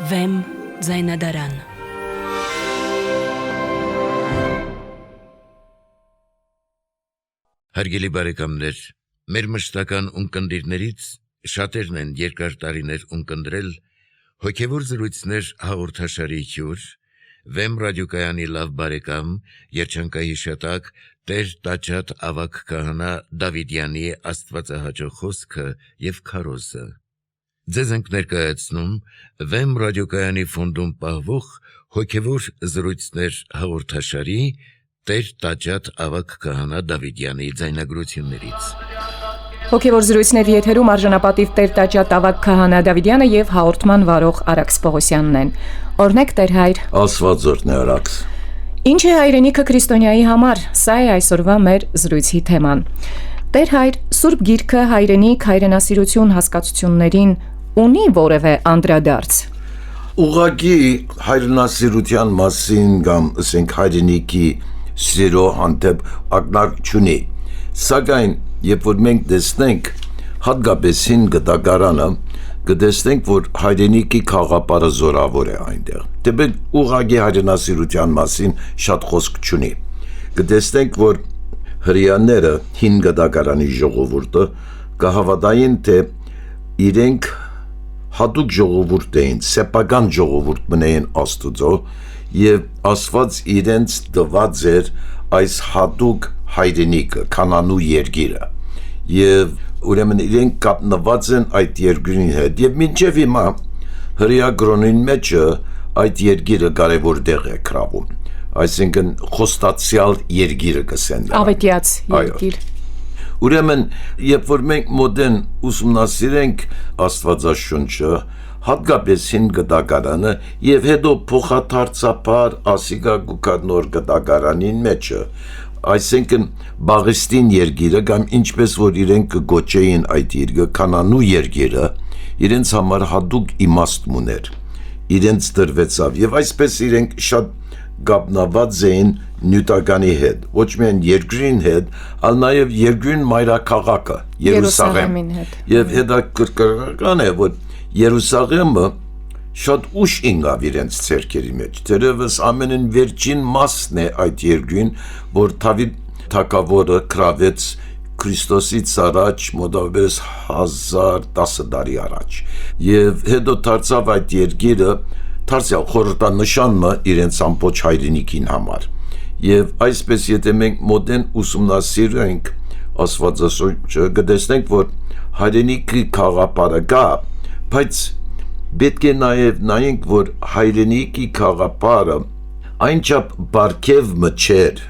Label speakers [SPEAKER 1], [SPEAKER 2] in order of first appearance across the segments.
[SPEAKER 1] Վեմ ձայնադարան։
[SPEAKER 2] Հարգելի բարեկամներ, մեր մշտական ունկնդիրներից շատերն են երկար տարիներ ունկնդրել հոգևոր զրույցներ հաղորդաշարի հյուր, Վեմ ռադիոկայանի լավ բարեկամ, երջանկահիշատակ Տեր Տաճատ ավագ քահանա Դավիդյանի աստվածահաճո խոսքը և քարոզը։ Ձեզ ենք ներկայացնում Վեմ ռադիոկայանի ֆոնդում պահվող հոգևոր զրույցներ հաղորդաշարի Տեր Տաճատ ավագ քահանա Դավիդյանի ձայնագրություններից։
[SPEAKER 3] Հոգևոր զրույցների եթերում արժանապատիվ Տեր Տաճատ ավագ քահանա Դավիդյանը եւ հաղորդման վարող Արաքս Պողոսյանն են։ Օրհնեք Տեր հայր։
[SPEAKER 4] Աստված օրհնի Արաքս։
[SPEAKER 3] Ինչ է հայրենիքը քրիստոնյայի համար։ Սա է այսօրվա մեր զրույցի թեման։ Տեր հայր, Սուրբ Գիրքը հայրենիք, հայրենասիրություն հասկացություններին ունի որևէ անդրադարձ։
[SPEAKER 4] Ուղղակի հայրենասիրության մասին կամ ասենք հայրենիքի սիրո հանդեպ ակնարկ չունի։ Սակայն երբ որ մենք տեսնենք հատկապես հին գդակարանը, կտեսնենք, որ հայրենիքի խաղապարը զորավոր է այնտեղ։ Թեպետ ուղղակի հայրենասիրության մասին շատ խոսք չունի։ Կտեսնենք, որ հրեաները հին գդակարանի ժողովուրդը կհավատային, թե իրենք հատուկ ժողովուրդ էին, սեփական ժողովուրդ մնային Աստուծո, եւ Աստված իրենց տված էր այս հատուկ հայրենիքը, Քանանու երկիրը, եւ ուրեմն իրենք կապնված են այդ երկրի հետ, եւ մինչեւ հիմա հրեա կրոնին մեջը այդ երկիրը կարևոր տեղ է գրավում, այսինքն խոստացյալ երկիրը կսեն
[SPEAKER 3] ավետյաց երկիր։
[SPEAKER 4] Ուրեմն, երբ որ մենք մոդեն ուսումնասիրենք Աստվածաշունչը, հատկապես հին գդակարանը եւ հետո փոխադարձաբար ասիկա գուկադնոր գդակարանին մեջը, այսինքն Բաղեստին երկիրը կամ ինչպես որ իրենք կգոչեին այդ երկիրը Քանանու երկիրը, իրենց համար հատուկ իմաստ ուներ, իրենց դրվեցավ եւ այսպես իրենք շատ գապնաված էին նյութականի հետ, ոչ միայն երկրին հետ, այլ նաև երկրին մայրաքաղաքը, Երուսաղեմին հետ։ Եվ հետաքրքրական է, որ Երուսաղեմը շատ ուշ ինգավ իրենց ցերկերի մեջ, դերևս ամենին վերջին մասն է այդ երկրին, որ Դավիթ թագավորը գրավեց Քրիստոսից առաջ մոտավորապես 1010 տարի առաջ, եւ հետո դարձավ այդ երկիրը դարձյալ խորհրդանշանը իրենց ամբողջ հայրենիքին համար։ Եվ այսպես եթե մենք մոդեն ուսումնասիրենք Աստվածաշունչը, կտեսնենք, որ հայրենիքի խաղապարը կա, բայց պետք է նաև նայենք, որ հայրենիքի խաղապարը այնչափ բարգև մչեր,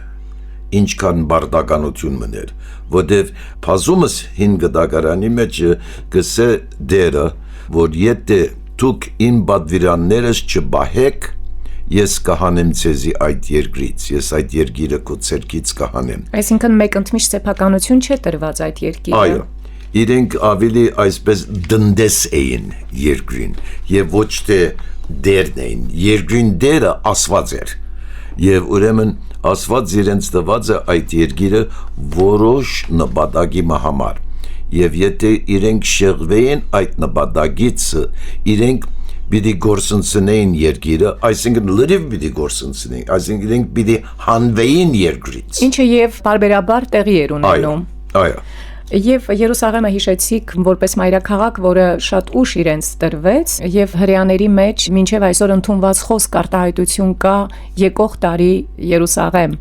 [SPEAKER 4] ինչքան բարդականություն մներ, որտեվ փազումս հին գդակարանի մեջ գսե դերը, որ եթե դուք իմ բադվիրաններս չբահեք, ես կհանեմ ցեզի այդ երկրից, ես այդ երկիրը քո ցերքից կհանեմ։
[SPEAKER 3] Այսինքն մեկ ընդմիշտ սեփականություն չէ տրված այդ երկիրը։
[SPEAKER 4] Այո, իրենք ավելի այսպես դնդես էին երկրին եւ ոչ թե դերն էին։ Երկրին դերը Աստված էր։ Եվ ուրեմն Աստված իրենց տված է այդ երկիրը որոշ նպատակի համար։ Եվ եթե իրենք շեղվեին այդ նպատակից, իրենք պիտի գործընծնեին երկիրը, այսինքն լրիվ պիտի գործընծնեին, այսինքն իրենք պիտի հանվեին երկրից։
[SPEAKER 3] Ինչը եւ բարբերաբար տեղի էր ունենում։
[SPEAKER 4] Այո։
[SPEAKER 3] Եվ Երուսաղեմը հիշեցիք որպես մայրաքաղաք, որը շատ ուշ իրենց տրվեց, եւ հրեաների մեջ մինչեւ այսօր ընդունված խոսք արտահայտություն կա եկող տարի Երուսաղեմ,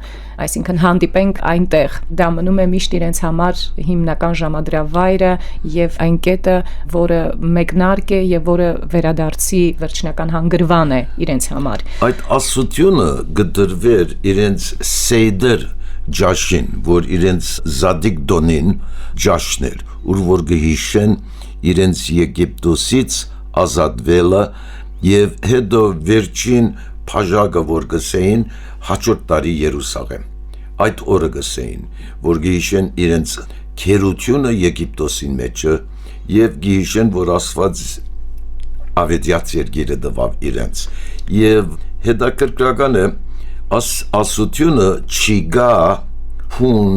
[SPEAKER 3] այսինքն հանդիպենք այնտեղ։ Դա մնում է միշտ իրենց համար հիմնական ժամադրավայրը եւ այն կետը, որը մեկնարկ է եւ որը վերադարձի վերջնական հանգրվան է իրենց համար։
[SPEAKER 4] Այդ ասությունը գդրվեր իրենց սեյդեր ջաշին, որ իրենց զադիկ դոնին ջաշն էր, ուր որ գհիշեն իրենց Եգիպտոսից ազատվելը եւ հետո վերջին փաժակը որ գսեին հաջորդ տարի Երուսաղեմ։ Այդ օրը գսեին, որ գհիշեն իրենց քերությունը Եգիպտոսին մեջը եւ գհիշեն, որ Աստված ավետյաց երկիրը տվավ իրենց։ Եվ հետաքրքրական է ասությունը չի գա հուն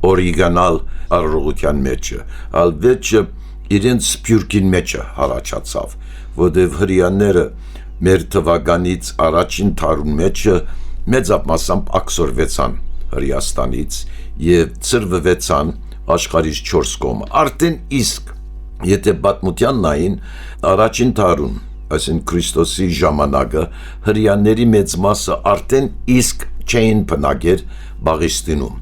[SPEAKER 4] օրիգանալ առողության մեջը, այլ վերջը իրենց սփյուռքին մեջը հարաճացավ, որտեղ հրեաները մեր թվականից առաջին տարուն մեջը մեծամասամբ ակսորվեցան Հրեաստանից եւ ծրվվեցան աշխարհից 4 կողմ։ Արդեն իսկ եթե պատմության նային առաջին տարուն, այսինքն Քրիստոսի ժամանակը հրեաների մեծ մասը արդեն իսկ չէին բնակեր Բաղեստինում,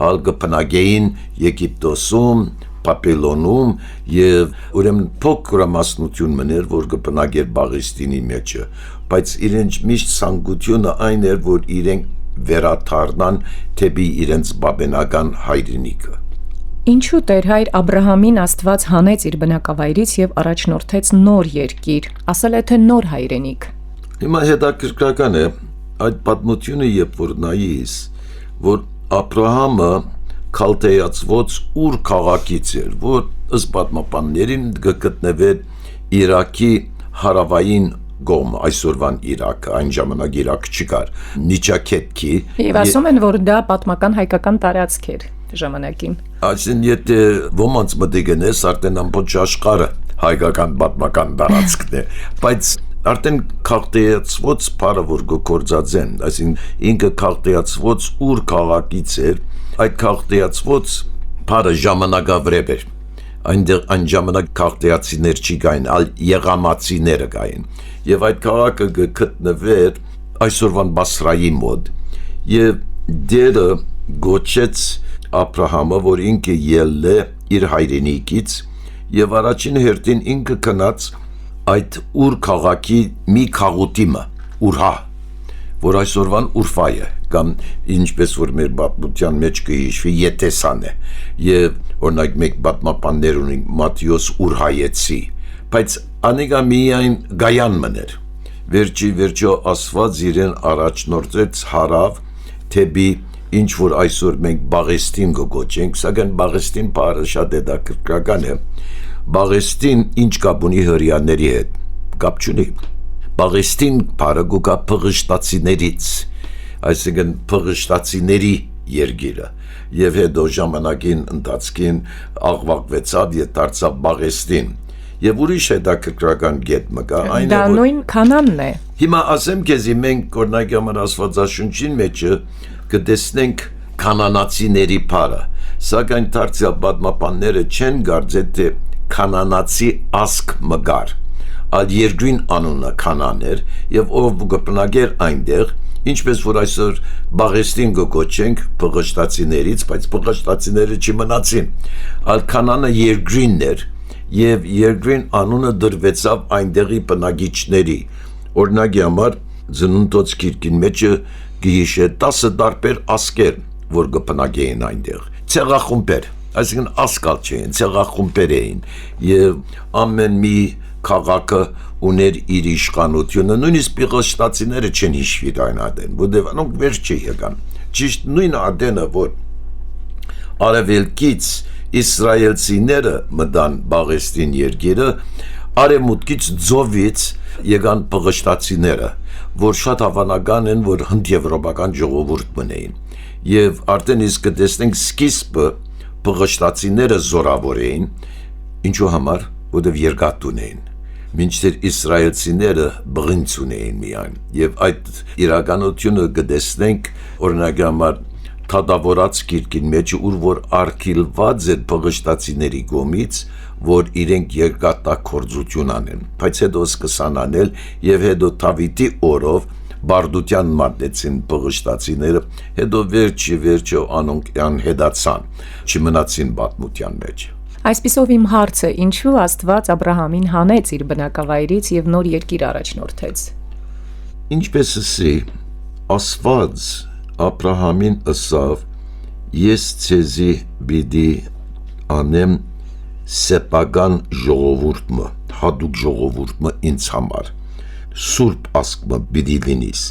[SPEAKER 4] այլ կբնակեին Եգիպտոսում, Պապելոնում եւ ուրեմն փոքր մասնություն մներ, որ կբնակեր Բաղեստինի մեջը, բայց իրենց միշտ ցանկությունը այն էր, որ իրենք վերաթարնան թեպի իրենց բաբենական հայրենիքը։
[SPEAKER 3] Ինչու Տեր հայր Աբրահամին Աստված հանեց իր բնակավայրից եւ առաջնորդեց նոր երկիր, ասել է թե նոր հայրենիք։
[SPEAKER 4] Հիմա հետաքրքրական է այդ պատմությունը, երբ որ նայես, որ Աբրահամը քալթեացված ուր քաղաքից էր, որ ըստ պատմապաններին գտնվեր Իրաքի հարավային գոմ, այսօրվան Իրաք, այն ժամանակ Իրաք չկար, Նիչաքետքի։
[SPEAKER 3] Եվ ասում են, որ դա պատմական հայկական տարածք էր ժամանակին։
[SPEAKER 4] Այսինքն եթե ոմանց մտիգնես, արդեն ամբողջ աշխարհը հայկական պատմական տարածքն է, բայց արդեն քարտեացված բառը որ գործածեն, այսինքն ինքը քարտեացված ուր քաղաքից էր, այդ քարտեացված բառը ժամանակավրեպ էր։ Այնտեղ այն ժամանակ քարտեացիներ չկային, այլ եղամացիները կային։ Եվ այդ քաղաքը գտնվեր այսօրվան Բասրայի մոտ։ Եվ դերը գոչեց Աբրահամը, որ ինքը ելել է իր հայրենիքից եւ առաջին հերթին ինքը կնաց այդ ուր քաղաքի մի քաղուտիմը, Ուրհա, որ այսօրվան Ուրֆա է, կամ ինչպես որ մեր պատմության մեջ կհիշվի Եթեսան է, եւ օրինակ մեկ պատմապաններ ունի Մատթեոս Ուրհայեցի, բայց անիկա միայն գայան մներ։ Վերջո Աստված իրեն առաջնորդեց հարավ թեպի ինչ որ այսօր մենք Բաղեստին կոչենք, սակայն Բաղեստին բառը շատ հետաքրքրական է։ Բաղեստին ինչ կապ ունի հրեաների հետ, կապ չունի։ Բաղեստին բառը գուկա փղշտացիներից, այսինքն փղշտացիների երկիրը, եւ հետո ժամանակին ընթացքին աղվաղվեցավ եւ դարձավ Բաղեստին։ Եվ ուրիշ հետաքրքրական գետ մկա, այն է
[SPEAKER 3] դա նույն Քանանն է։
[SPEAKER 4] Հիմա ասեմ քեզ, մենք օրինակ համար Աստվածաշունչին մեջը կտեսնենք կանանացիների բառը, սակայն դարձյալ պատմապանները չեն կարծել թե կանանացի ասք մգար, այլ երկրին անունը Կանան էր եւ ով կբնակեր այնտեղ, ինչպես որ այսօր Բաղեստին կոչենք փղշտացիներից, բայց փղշտացիները չմնացին, այլ Կանանը երկրինն էր եւ երկրին անունը դրվեցավ այնտեղի բնակիչների։ Օրինակի համար Ծնունդոց գիրքին մեջը գիշե 10 տարբեր ասկեր, որ կբնակեին այնտեղ, ցեղախումբեր, այսինքն ասկալ չէին, ցեղախումբեր էին, եւ ամեն մի քաղաքը ուներ իր իշխանությունը, նույնիսկ պիղշտացիները չեն հիշվի այն ադեն, որտեղ անոնք վերջի եկան, ճիշտ նույն ադենը, որ արևելքից իսրայելցիները մտան Բաղեստին երկիրը, արևմուտքից ձովից եկան պղշտացիները, որ շատ հավանական են, որ հնդեվրոպական ժողովուրդ մնեին, եւ արդեն իսկ կտեսնենք սկիզբը պղշտացիները զորավոր էին, ինչու համար, որտեղ երկաթ ունեին, մինչդեռ իսրայելցիները բղինց ունեին միայն, եւ այդ իրականությունը կտեսնենք օրինակի համար թադավորած գիրքին մեջ, ուր որ արգիլված էր պղշտացիների կողմից, որ իրենք երկաթակորձություն անեն, բայց հետո սկսան անել եւ հետո Դավիթի օրով բարդության մատնեցին պղշտացիները, հետո վերջը անոնք անհետացան, չմնացին պատմության մեջ։
[SPEAKER 3] Այսպիսով իմ հարցը, ինչու Աստված Աբրահամին հանեց իր բնակավայրից եւ նոր երկիր առաջնորդեց։
[SPEAKER 4] Ինչպես ասի, Աստված Աբրահամին ասավ. ես ցեզի բիդի անեմ սեփական ժողովուրդը, հատուկ ժողովուրդը ինձ համար, սուրբ ասկը բիդի լինիս,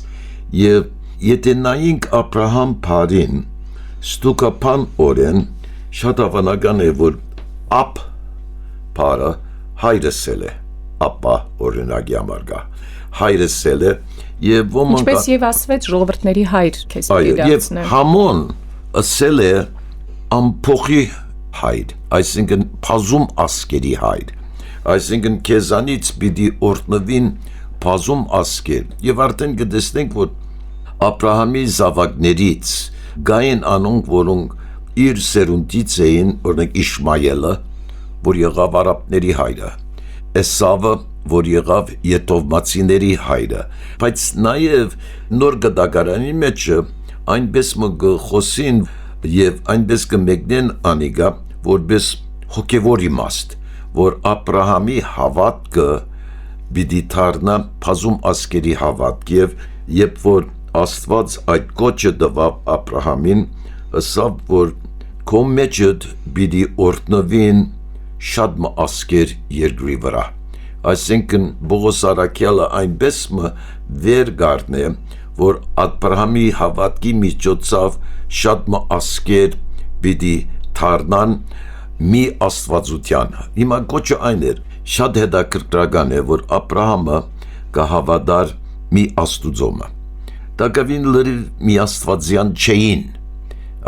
[SPEAKER 4] եւ եթե նայենք Աբրահամ բարին, ստուկապան օրեն, շատ հավանական է, որ ապ բարը հայրսել է, ապա օրինակի համար գա, հայրսել է, եւ ոմանք
[SPEAKER 3] ինչպես եւ ասվեց ժողովրդների հայր քեզ իրացնեմ։
[SPEAKER 4] Եվ Համոն ասել է ամփոխի հայր, այսինքն փազում ասկերի հայր, այսինքն քեզանից պիտի օրտնվին բազում ասկեր եւ արդեն կտեսնենք, որ Աբրահամի զավակներից գային անոնք, որոնք իր սերունդից էին, օրինակ Իշմայելը, որ եղավ արաբների հայրը, Էսավը, որ եղավ եթովմացիների հայրը, բայց նաև նոր գդագարանի մեջ այնպես խոսին եւ այնպես կմեկնեն անիգա, որպես հոգևոր իմաստ, որ Աբրահամի հավատքը պիտի դառնա բազում ասկերի հավատք եւ երբ որ Աստված այդ կոչը տվավ Աբրահամին, ասավ, որ քո մեջդ պիտի օրհնվին շատ ասկեր երկրի վրա։ Այսինքն Բողոս Արաքյալը այնպես վեր գարնե, որ Աբրահամի հավատքի միջոցով շատ ասկեր պիտի դառնան մի աստվածության։ Հիմա կոչը այն էր, շատ հետաքրքրական է, որ Աբրահամը կհավատար մի աստուծոմը։ Տակավին լրիվ մի աստվածյան չէին,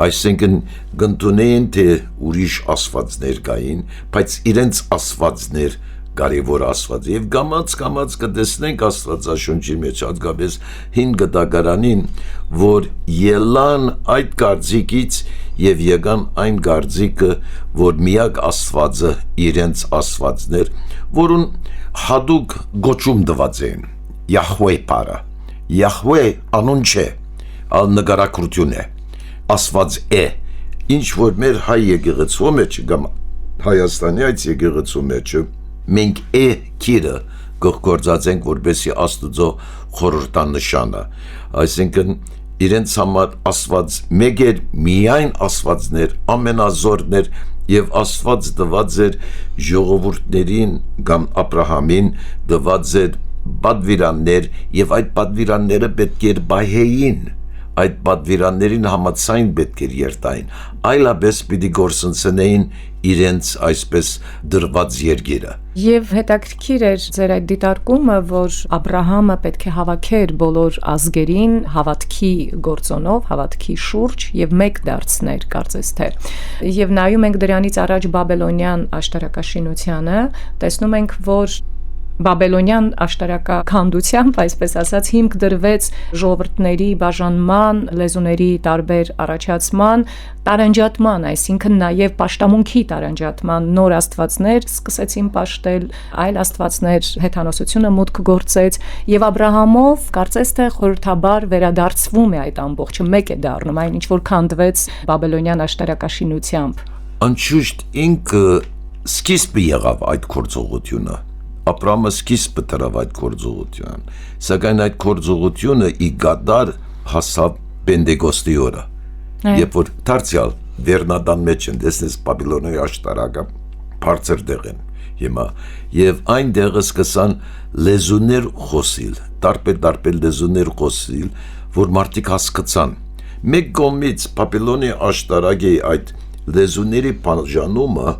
[SPEAKER 4] այսինքն գնդունեին, թե ուրիշ աստվածներ կային, բայց իրենց աստվածներ կարևոր աստված եւ կամաց կտեսնենք Աստվածաշունչի մեջ հատկապես 5 գտագարանին, որ ելան այդ կարծիքից եւ եկան այն կարծիքը, որ միակ Աստվածը իրենց աստվածներ, որուն հadouk գոչում տված են Յահվե բարը։ Յահվե անուն չէ, ալ նկարագրություն է, Աստված է, ինչ որ մեր հայ եկեղեցու մեջ կամ Հայաստանի այդ եկեղեցու մեջ մենք է քիրը գործածենք որպեսի Աստծո խորհրդանշանը, այսինքն իրենց համար Աստված մեկ էր, միայն Աստվածներ, ամենազորներ եւ Աստված տված էր ժողովուրդներին կամ Աբրահամին տված էր պատվիրաններ եւ այդ պատվիրանները պետք էր բայեին, այդ պատվիրաններին համաձայն պետք էր երթային, այլապես պիտի գործընծնեին իրենց այսպես դրված երկիրը։
[SPEAKER 3] Եվ հետաքրքիր էր ձեր այդ դիտարկումը, որ Աբրահամը պետք է հավաքեր բոլոր ազգերին հավատքի գործոնով, հավատքի շուրջ եւ մեկ դարձներ, կարծես թե։ Եվ նայում ենք դրանից առաջ Բաբելոնյան աշտարակաշինությանը, տեսնում ենք, որ Բաբելոնյան աշտարակաքանդությամբ, այսպես ասած, հիմք դրվեց ժողովուրդների բաժանման, լեզուների տարբեր առաջացման, տարանջատման, այսինքն նաև պաշտամունքի տարանջատման, նոր աստվածներ սկսեցին պաշտել, այլ աստվածներ հեթանոսությունը մուտք գործեց, եւ Աբրահամով կարծես թե խորհրդաբար վերադարձվում է այդ ամբողջը, մեկ է դառնում այն, ինչ որ քանդվեց Բաբելոնյան աշտարակաշինությամբ։
[SPEAKER 4] Անշուշտ ինքը սկիզբը եղավ այդ գործողությունը։ Աբրահամը սկիզբը դրավ այդ գործողության, սակայն այդ գործողությունը ի գադար հասավ Պենտեկոստի օրը, երբ որ դարձյալ Վերնադան մեջ են, տեսնես Բաբելոնի աշտարակը բարձր տեղ են հիմա, եւ այն տեղը սկսան լեզուներ խոսիլ, տարբեր լեզուներ խոսիլ, որ մարդիկ հասկացան։ Մեկ կողմից Բաբելոնի աշտարակի այդ լեզուների բաժանումը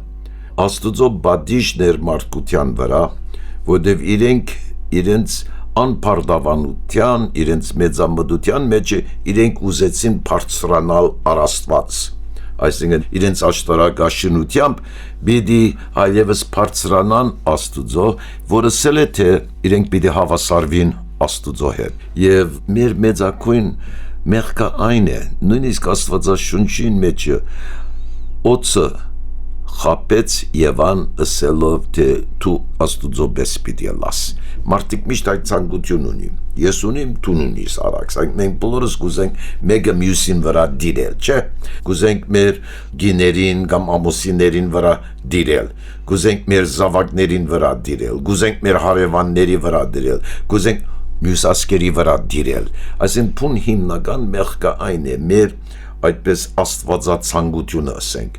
[SPEAKER 4] Աստուծո բադիժն էր մարդկության վրա, որտեւ իրենց անփարդավանության, իրենց մեծամտության մեջ իրենք ուզեցին բարձրանալ առաստված, այսինքն իրենց աշտարակաշինությամբ պիտի այլևս բարձրանան Աստուծո, որը ասել է թե իրենք պիտի հավասարվին Աստուծո հետ։ Եվ մեր մեծակույն մեղքը այն է, նույնիսկ Աստվածաշունչի մեջ օծը խապեց Եվան ասելով, թե դու Աստուծո պես պիտի լաս։ Մարդիկ միշտ այդ ցանկություն ունի։ Ես ունիմ, դու ունիս արաքս։ Մենք բոլորս կուզենք մեկը մյուսին վրա դիրել, չէ՞։ Կուզենք մեր գիներին կամ ամուսիններին վրա դիրել։ Կուզենք մեր զավակներին վրա դիրել։ Կուզենք մեր հարևանների վրա դիրել։ Կուզենք մյուս ասկերի վրա դիրել։ Այսինքն փուն հիմնական մեղքը այն է, մեր այդպես աստվածացանկությունը ասենք։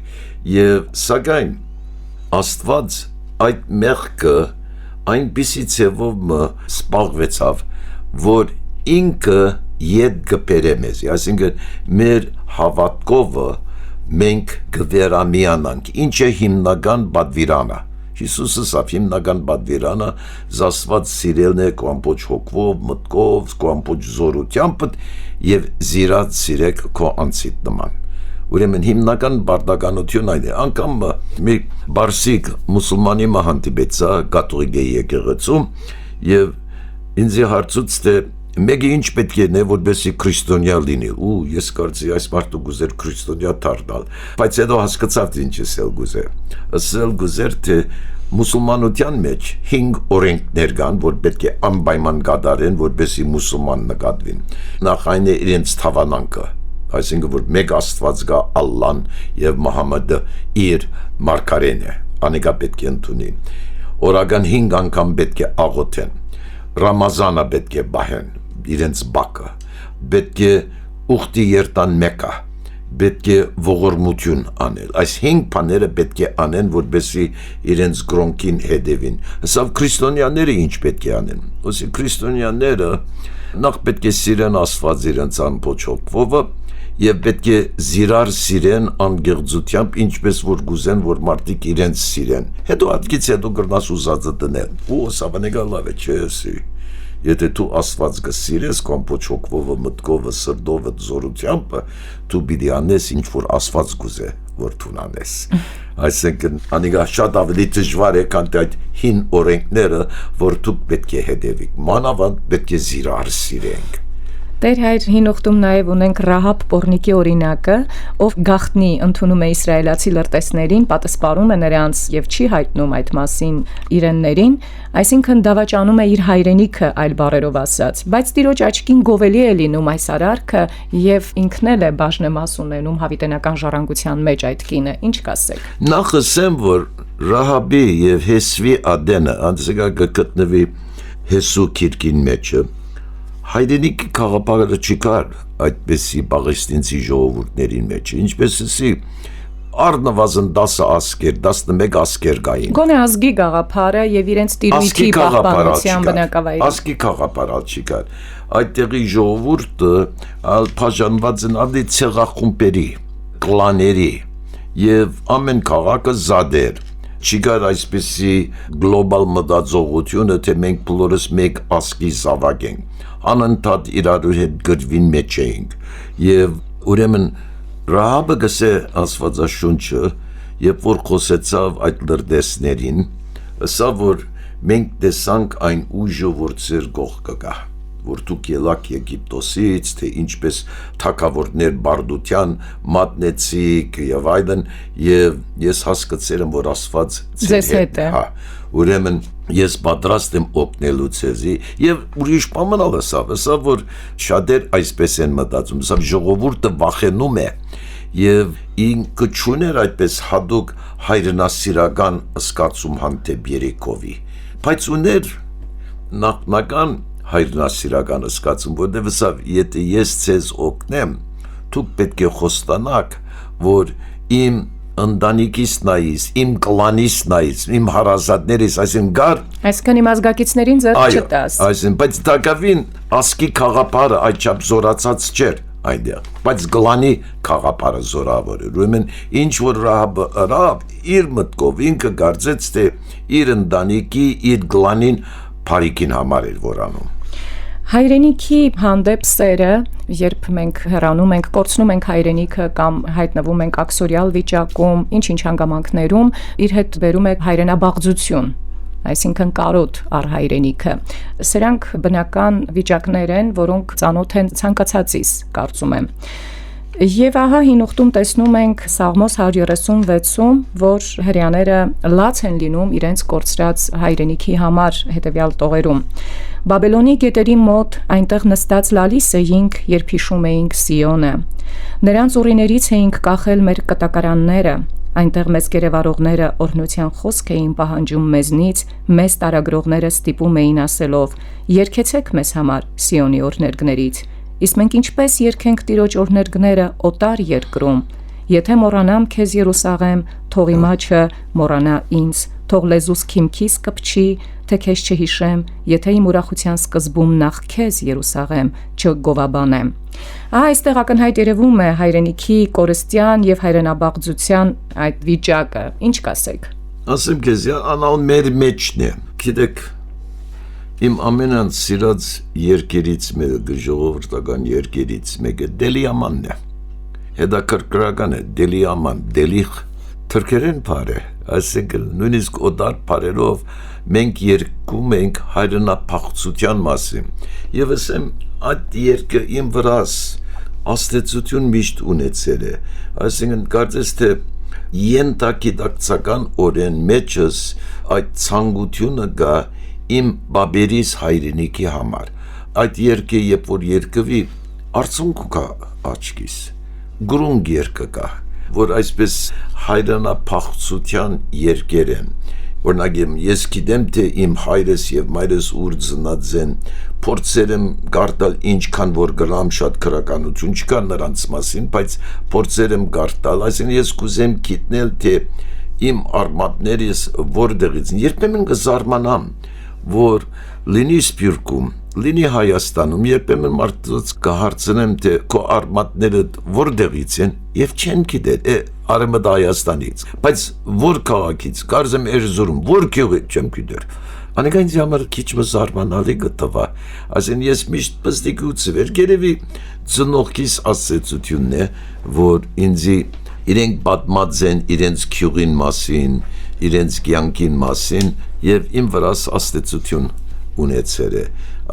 [SPEAKER 4] Եվ սակայն Աստված այդ մեղքը այնպիսի ձևով սպաղվեցավ, որ ինքը ետ կբերե մեզ, այսինքն մեր հավատքով մենք կվերամիանանք, ինչ է հիմնական պատվիրանը։ Հիսուսը սավ հիմնական պատվիրանը զասված սիրելն է քո ամբողջ հոգով, մտքով, քո ամբողջ զորությամբ եւ զիրած սիրեք քո անձիդ նման։ Ուրեմն հիմնական բարդականություն այն է, անգամ մի բարսիկ մուսուլմանի հանդիպեցա կաթողիկ եկեղեցում եւ ինձ հարցուց թե մեկը ինչ պետք է նե որպեսի քրիստոնյա լինի ու ես կարծի այս մարդու գուզեր քրիստոնյա դառնալ բայց հետո հասկացավ թե ինչ էսել գուզեր ասել գուզեր թե մուսուլմանության մեջ 5 օրենքներ կան որ պետք է անպայման կատարեն որպեսի մուսուլման նկատվին նախ այն է իրենց թավանանքը այսինքն որ մեկ Աստված կա Ալլան եւ Մուհամմադը իր մարգարեն է անիկա պետք է ընդունի օրական 5 անգամ պետք է աղոթեն Ռամազանը պետք է բահեն իրենց բակը պետք է ուխտի երտան մեկը պետք է ողորմություն անել այս 5 բաները պետք է անեն որպեսզի իրենց գրոնքին հետևին հսավ քրիստոնյաները ինչ պետք է անեն ոսի քրիստոնյաները նախ պետք է սիրեն Աստված իրենց ամբողջովը եւ պետք է զիրար սիրեն անգեղծությամբ ինչպես որ գուզեն որ մարդիկ իրենց սիրեն հետո ատկից հետո գրնաս ուզածը դնել ու սավանեգա լավ է չէ եթե դու Աստված կսիրես քո ամբողջովը մտքովը սրտովը զորությամբ դու պիտի անես ինչ որ Աստված գուզե որ դու անես այսինքն անիգա շատ ավելի դժվար է քան այդ 5 օրենքները որ դու պետք է հետևիկ մանավանդ պետք է զիրար սիրենք
[SPEAKER 3] Տեր հայր հին ուխտում նաև ունենք Ռահաբ Պորնիկի օրինակը, ով գաղտնի ընդունում է իսրայելացի լրտեսներին, պատասպարում է նրանց եւ չի հայտնում այդ մասին իրեններին, այսինքն դավաճանում է իր հայրենիքը այլ բառերով ասած, բայց Տիրոջ աչքին գովելի է լինում այս արարքը եւ ինքն էլ է բաժնեմաս ունենում հավիտենական ժառանգության մեջ այդ կինը, ինչ կասեք։
[SPEAKER 4] Նախ ասեմ, որ Ռահաբի եւ Հեսվի ադենը անցկա գտնվի Հեսու քիրքին մեջը հայրենիքի քաղաքապարը չկար այդպեսի բաղեստինցի ժողովուրդների մեջ, ինչպես ասի առնվազն 10 ասկեր, 11 ասկեր կային։
[SPEAKER 3] Գոնե ազգի գաղափարը եւ իրենց տիրույթի պահպանության բնակավայրը։
[SPEAKER 4] Ազգի քաղաքապարալ չկար։ Այդտեղի ժողովուրդը բաժանված են ադի ցեղախումբերի, կլաների եւ ամեն քաղաքը զադեր։ Չկար այսպեսի գլոբալ մտածողությունը, թե մենք բոլորս մեկ ազգի զավակ ենք, անընդհատ իրարու հետ գրվին մեջ էինք, և ուրեմն Ռահաբը գսե Աստվածաշունչը, երբ որ խոսեցավ այդ լրտեսներին, ասա որ մենք տեսանք այն ուժը, որ ձեր կողքը կա, որ դուք ելաք Եգիպտոսից, թե ինչպես թագավորներ բարդության մատնեցիք եւ այլն, եւ ես հասկացել եմ, որ Աստված
[SPEAKER 3] ձեզ հետ է։
[SPEAKER 4] Հա, ուրեմն ես պատրաստ եմ օգնելու ձեզի եւ ուրիշ բան ասա, որ շատեր այսպես են մտածում, ասա ժողովուրդը վախենում է եւ ինքը չուներ այդպես հadouk հայրենասիրական սկացում հանդեպ Երեքովի, բայց ուներ նախնական հայրենասիրական սկացում, որտեղ ասա եթե ես ձեզ օգնեմ, դուք պետք է խոստանաք, որ իմ ընտանիքիս նայից, իմ կլանից նայից, իմ հարազատներից, այսինքն գար
[SPEAKER 3] այսինքն իմ ազգակիցներին ձեռք չտաս։
[SPEAKER 4] Այսինքն, բայց դակավին ասկի քաղաքապարը այդչափ զորացած չէր այնտեղ, բայց գլանի քաղաքապարը զորավոր էր։ Ուրեմն ինչ որ Ռահաբը իր մտքով ինքը կարծեց, թե իր ընտանիքի, իր գլանին բարիկին համար էր որանում։
[SPEAKER 3] Հայրենիքի հանդեպ սերը, երբ մենք հեռանում ենք, կորցնում ենք հայրենիքը կամ հայտնվում ենք աքսորիալ վիճակում, ինչ-ինչ հանգամանքներում, իր հետ բերում է հայրենաբաղձություն, այսինքն կարոտ առ հայրենիքը։ Սրանք բնական վիճակներ են, որոնք ծանոթ են ցանկացածիս, կարծում եմ։ Եվ ահա հին ուխտում տեսնում ենք Սաղմոս 136-ում, որ հրեաները լաց են լինում իրենց կորցրած հայրենիքի համար հետևյալ տողերում։ Բաբելոնի գետերի մոտ այնտեղ նստած լալիս էինք, երբ հիշում էինք Սիոնը։ Նրանց ուռիներից էինք կախել մեր կտակարանները, այնտեղ մեզ գերեվարողները օրհնության խոսք էին պահանջում մեզնից, մեզ տարագրողները ստիպում էին ասելով. «Երգեցեք մեզ համար Սիոնի օրհներգներից»։ Իսկ մենք ինչպես երգենք Տիրոջ օրհներգները օտար երկրում։ Եթե մոռանամ քեզ Երուսաղեմ, թող իմ աչքը մոռանա ինձ, թող լեզուս քիմքիս կպչի, թե քեզ չհիշեմ, եթե իմ ուրախության սկզբում նախ քեզ Երուսաղեմ չգովաբանեմ։ Այստեղ ակնհայտ երևում է հայրենիքի կորստյան եւ հայրենաբաղձության այդ վիճակը։ Ինչ կասեք։
[SPEAKER 4] Ասեմ քեզ, անալ մեր մեջն է։ Գիտեք, իմ ամենան սիրած երկերից մեկը, ժողովրդական երկերից մեկը Դելիամանն է։ Հետաքրքրական է, Դելիաման, Դելիխ, թրքերեն բառ է, Այսինքն նույնիսկ օդար բարերով մենք երկում ենք հայրենապաղցության մասին։ Եվ ասեմ այդ երկը իմ վրաս աստեցություն միշտ ունեցել է։ Այսինքն կարծես թե ենթագիտակցական օրեն մեջս այդ ցանկությունը գա իմ բաբերիս հայրենիքի համար։ Այդ երկը երբ որ երկվի արցունք կա աչքիս, գրունգ երկը կա, որ այսպես հայրենապաղցության երկեր են։ Օրինակ ես գիտեմ թե իմ հայրս եւ մայրս ուր ծնած են, փորձեր եմ գարտալ ինչքան որ գրամ, շատ քրականություն չկա նրանց մասին, բայց փորձեր եմ գարտալ, այսինքն ես կուզեմ գտնել թե իմ արմատներիս որտեղից են։ Երբեմն կզարմանամ, որ լինի Սփյուռքում, լինի Հայաստանում, երբեմն մարդուց կհարցնեմ թե քո արմատները որտեղից են եւ չեն գիտել Արևմուտք Հայաստանից, բայց որ քաղաքից, կարծեմ Էրզուրում, որ գյուղի չեմ գիտեր։ Անիկայն համար քիչ զարմանալի գտվա, այսինքն ես միշտ պստիկուց էր, գերեւի ծնողքիս ասացությունն է, որ ինձի իրենք պատմած են իրենց գյուղին մասին, իրենց կյանքին մասին եւ իմ վրաս աստեցություն ունեցել է։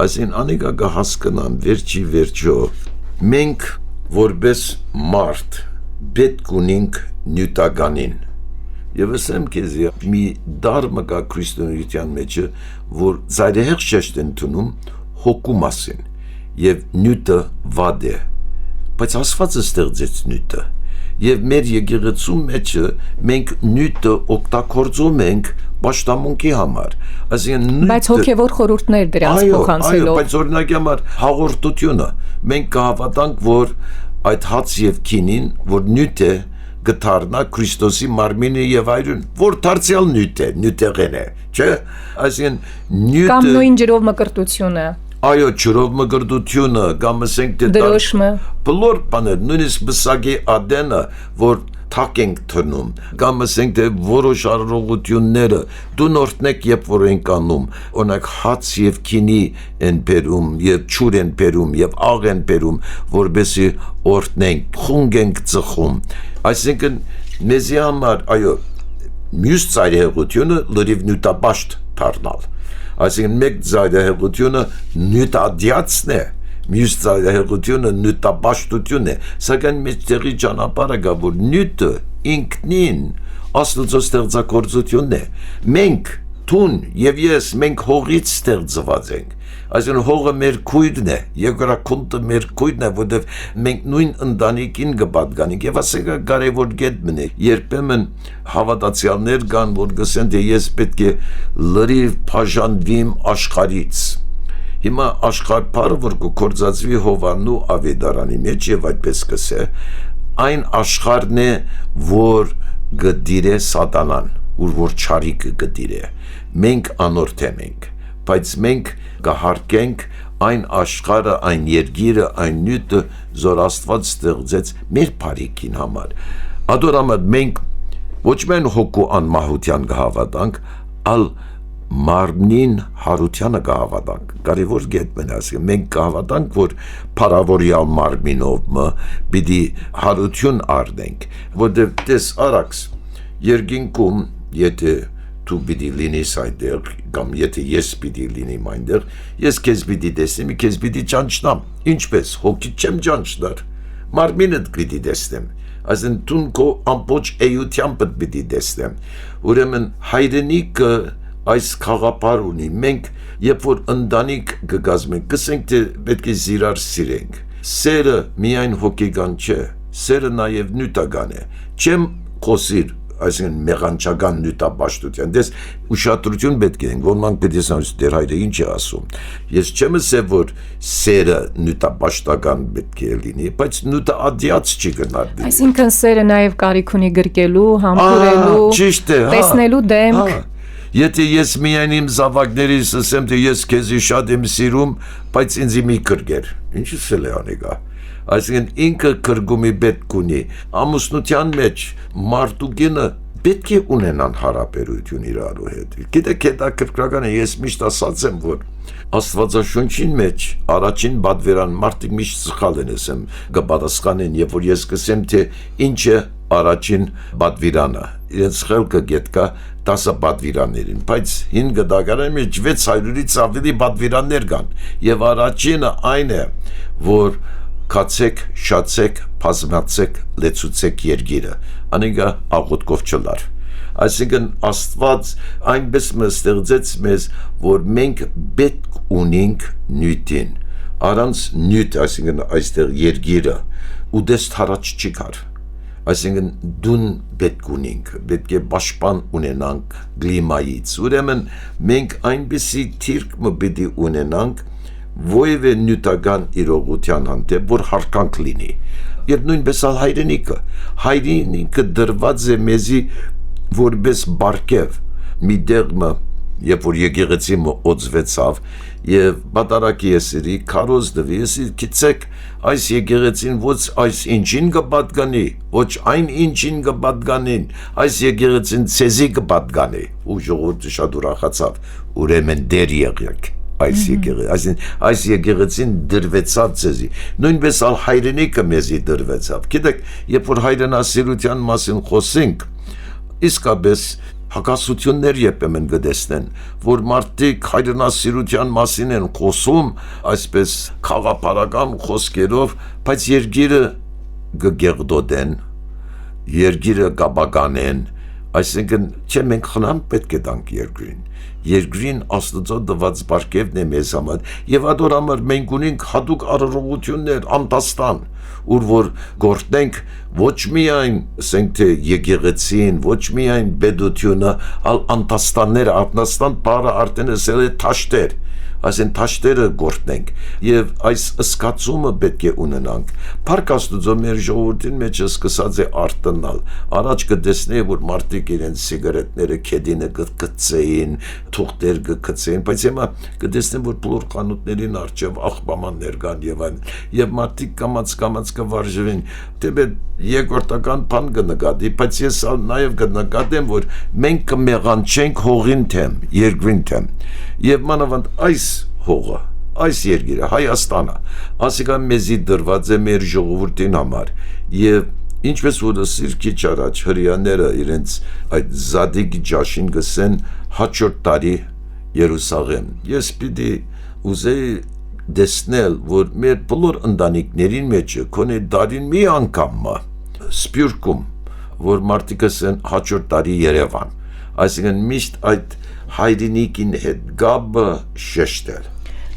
[SPEAKER 4] Այսինքն անիկա կհասկանան վերջի վերջո մենք որպես մարդ պետք ունենք նյութականին։ Եվ ասեմ քեզի մի դարմը կա քրիստոնեության մեջ, որ ծայրահեղ շեշտ են տնում հոգու մասին եւ նյութը վադ է, բայց Աստվածը ստեղծեց նյութը եւ մեր եկեղեցու մեջ մենք նյութը օգտագործում ենք պաշտամունքի համար, այսինքն
[SPEAKER 3] բայց հոգեվոր խորհուրդներ դրանց փոխանցելով։
[SPEAKER 4] Այո, բայց օրինակի համար հաղորդությունը մենք կհավատանք, որ այդ հաց եւ քինին, որ նյութ է, գտարնա Քրիստոսի մարմինը եւ այրուն, որ դարձյալ նյութեղեն է, չէ՞։ Այսինքն նյութը
[SPEAKER 3] կամ նույն ջրով մկրտությունը։
[SPEAKER 4] Այո, ջրով մկրտությունը, կամ ասենք թե
[SPEAKER 3] դրոշմը,
[SPEAKER 4] բոլոր բաներ, նույնիսկ բսակի ադենը, որ թակ ենք թնում, կամ ասենք թե որոշ արարողությունները դու նորտնեք երբ որ ենք անում, օրինակ հաց եւ քինի են բերում եւ ճուր են բերում եւ աղ են բերում, որբեսի օրտնենք, խունգ ենք ծխում, այսինքն մեզի համար, այո, մյուս ծայրահեղությունը լրիվ նյութաբաշտ դառնալ, այսինքն մեկ ծայրահեղությունը նյութադիացն է, մյուս ծայրահեղությունը նյութաբաշտություն է, սակայն մեջտեղի ճանապարհը գա, որ նյութը ինքնին Աստծո ստեղծագործությունն է։ Մենք թուն եւ ես մենք հողից ստեղծված ենք, այսինքն հողը մեր քույրն է, երկրակունտը մեր քույրն է, որովհետեւ մենք նույն ընտանիքին կպատկանենք եւ ասենք կարեւոր կետ մնե, երբեմն հավատացյալներ կան, որ գսեն թե ես պետք է լրիվ բաժանվեմ աշխարհից։ Հիմա աշխարհը, որ կորցածվի Հովանու ավետարանի մեջ եւ այդպես կսե, այն աշխարհն է, որ գդիրե սատանան, որ չարիքը գդիրե։ Մենք անորթեմ ենք, բայց մենք կհարկենք այն աշխարհը, այն երկիրը, այն նյութը, որ Աստված ստեղծեց մեր բարիքին համար։ Ադորամդ մենք ոչ միայն հոգու անմահության կհավատանք, այլ մարմնին հարությանը կհավատանք, կարևոր գետ մնացի, մենք կհավատանք, որ փարավորյալ մարմինով պիտի հարություն առնենք, որտեղ տես արաքս երկինքում, եթե դու պիտի լինես այնտեղ, կամ եթե ես պիտի լինեմ այնտեղ, ես քեզ պիտի տեսնեմ, քեզ պիտի ճանչնամ, ինչպես հոգիդ չեմ ճանչնար, մարմինդ պիտի տեսնեմ, այսինքն դու քո ամբողջ էությամբ պիտի տեսնեմ, ուրեմն հայրենիքը այս խաղապար ունի, մենք երբ որ ընտանիք կգազմենք, կսենք թե պետք է զիրար սիրենք, սերը միայն հոգեգան չէ, սերը նաև նյութական է, չեմ խոսիր, այսինքն մեղանչական նյութաբաշտության, դες ուշադրություն պետք է ենք, ոմանք պետք է ասեն, դեր հայրը ինչ է ասում, ես չեմ ասել, որ սերը նյութաբաշտական պետք է լինի, բայց նյութը ադիաց չի գնարդի։
[SPEAKER 3] Այսինքն սերը նաև կարիք ունի գրկելու, համբուրելու, տեսնելու դեմք։
[SPEAKER 4] Եթե ես միայն իմ զավակներից ասեմ, թե ես քեզի շատ եմ սիրում, բայց ինձ մի կրգեր, ինչի սել է անիկա, այսինքն ինքը կրգումի պետք ունի, ամուսնության մեջ մարդուկինը պետք է ունենան հարաբերություն իրարու հետ, գիտեք հետաքրքրական է, ես միշտ ասած եմ, որ Աստվածաշունչին մեջ առաջին բադվերան մարդիկ միշտ սխալ են ասեմ, կպատասխանեն, երբ որ ես կսեմ, թե ինչ է առաջին բադվիրանը, իրենց խելքը գետ կա 10 բադվիրաններին, բայց 5 դագարանի մեջ 600-ից ավելի բադվիրաններ կան, եւ առաջինը այն է, որ կացեք, շացեք, բազմացեք, լեցուցեք երգիրը, անիկա աղոթքով չլար։ Այսինքն Աստված այնպես ստեղծեց մեզ, որ մենք պետք ունենք նյութին, առանց նյութ, այսինքն այստեղ երգիրը, ուդես թարաչ չի կար, այսինքն դուն պետք ունենք, պետք է պաշտպան ունենանք գլիմայից, ուրեմն մենք այնպիսի թիրք պիտի ունենանք, որևէ նյութական իրողության հանդեպ, որ հարկանք լինի, եւ նույնպես ալ հայրենիքը դրված է մեզի որպես բարգև, մի դեղմը, երբ որ եկեղեցիմը օծվեցավ եւ բատարակի եսերի քարոզ դվի, եսի գիտեք այս եկեղեցին ոչ այս ինչին կպատկանի, ոչ այն ինչին կպատկանին, այս եկեղեցին ցեզի կպատկանի, ու ժողովուրդը շատ ուրախացավ, ուրեմն դեր եղեք այս եկեղեցին դրվեցավ ցեզի, նույնպես ալ հայրենիքը մեզի դրվեցավ, գիտեք, երբ որ հայրենասիրության մասին խոսենք, իսկապես հակասություններ երբեմն կտեսնեն, որ մարդիկ հայրենասիրության մասին են խոսում, այսպես խաղապարական խոսքերով, բայց երգիրը կգեղդոդեն, երգիրը կաբականեն, այսինքն չէ մենք խնամ պետք է տանք երկրին Աստծո տված բարգևն է մեզ համար, եւ ադոր համար մենք ունենք հատուկ առողջություններ, անտաստան, ուր որ գործենք ոչ միայն ասենք թե եկեղեցին, ոչ միայն բեդությունը, այլ անտաստանները, անտաստան բառը արդեն ասել է թաշտեր, այսին թաշտերը գործնենք եւ այս սկացումը պետք է ունենանք։ Փառք Աստծո մեր ժողովրդին մեջ սկսած է արտանալ։ Առաջ կտեսնեի որ մարդիկ իրենց սիգարետները քեդինը կգցեին, թուղթեր կգցեին, բայց հիմա կտեսնեմ որ բոլոր խանութներին արջև աղբամաններ կան եւ այլն։ Եվ մարդիկ կամաց կվարժվեն։ Դե երկրորդական բան կնկատի, բայց ես նաեւ կնկատեմ որ մենք կմեղանչենք հողին թեմ, երկրին թեմ։ Եվ մանավանդ այս հողը, այս երկիրը, Հայաստանը, ասիկա մեզի դրված է մեր ժողովրդին համար եւ ինչպես որ սիրքի չարաջ հրյաները իրենց այդ զադիկ ջաշին գսեն հաջորդ տարի Երուսաղեմ։ Ես պիտի ուզեի դեսնել, որ մեր բոլոր ընտանիքներին մեջը կոնե դարին մի անգամ սպյուրքում, որ մարդիկ ասեն հաջորդ տարի Երևան, այսինքն միշտ այդ հայրենիքին հետ գաբը շեշտել։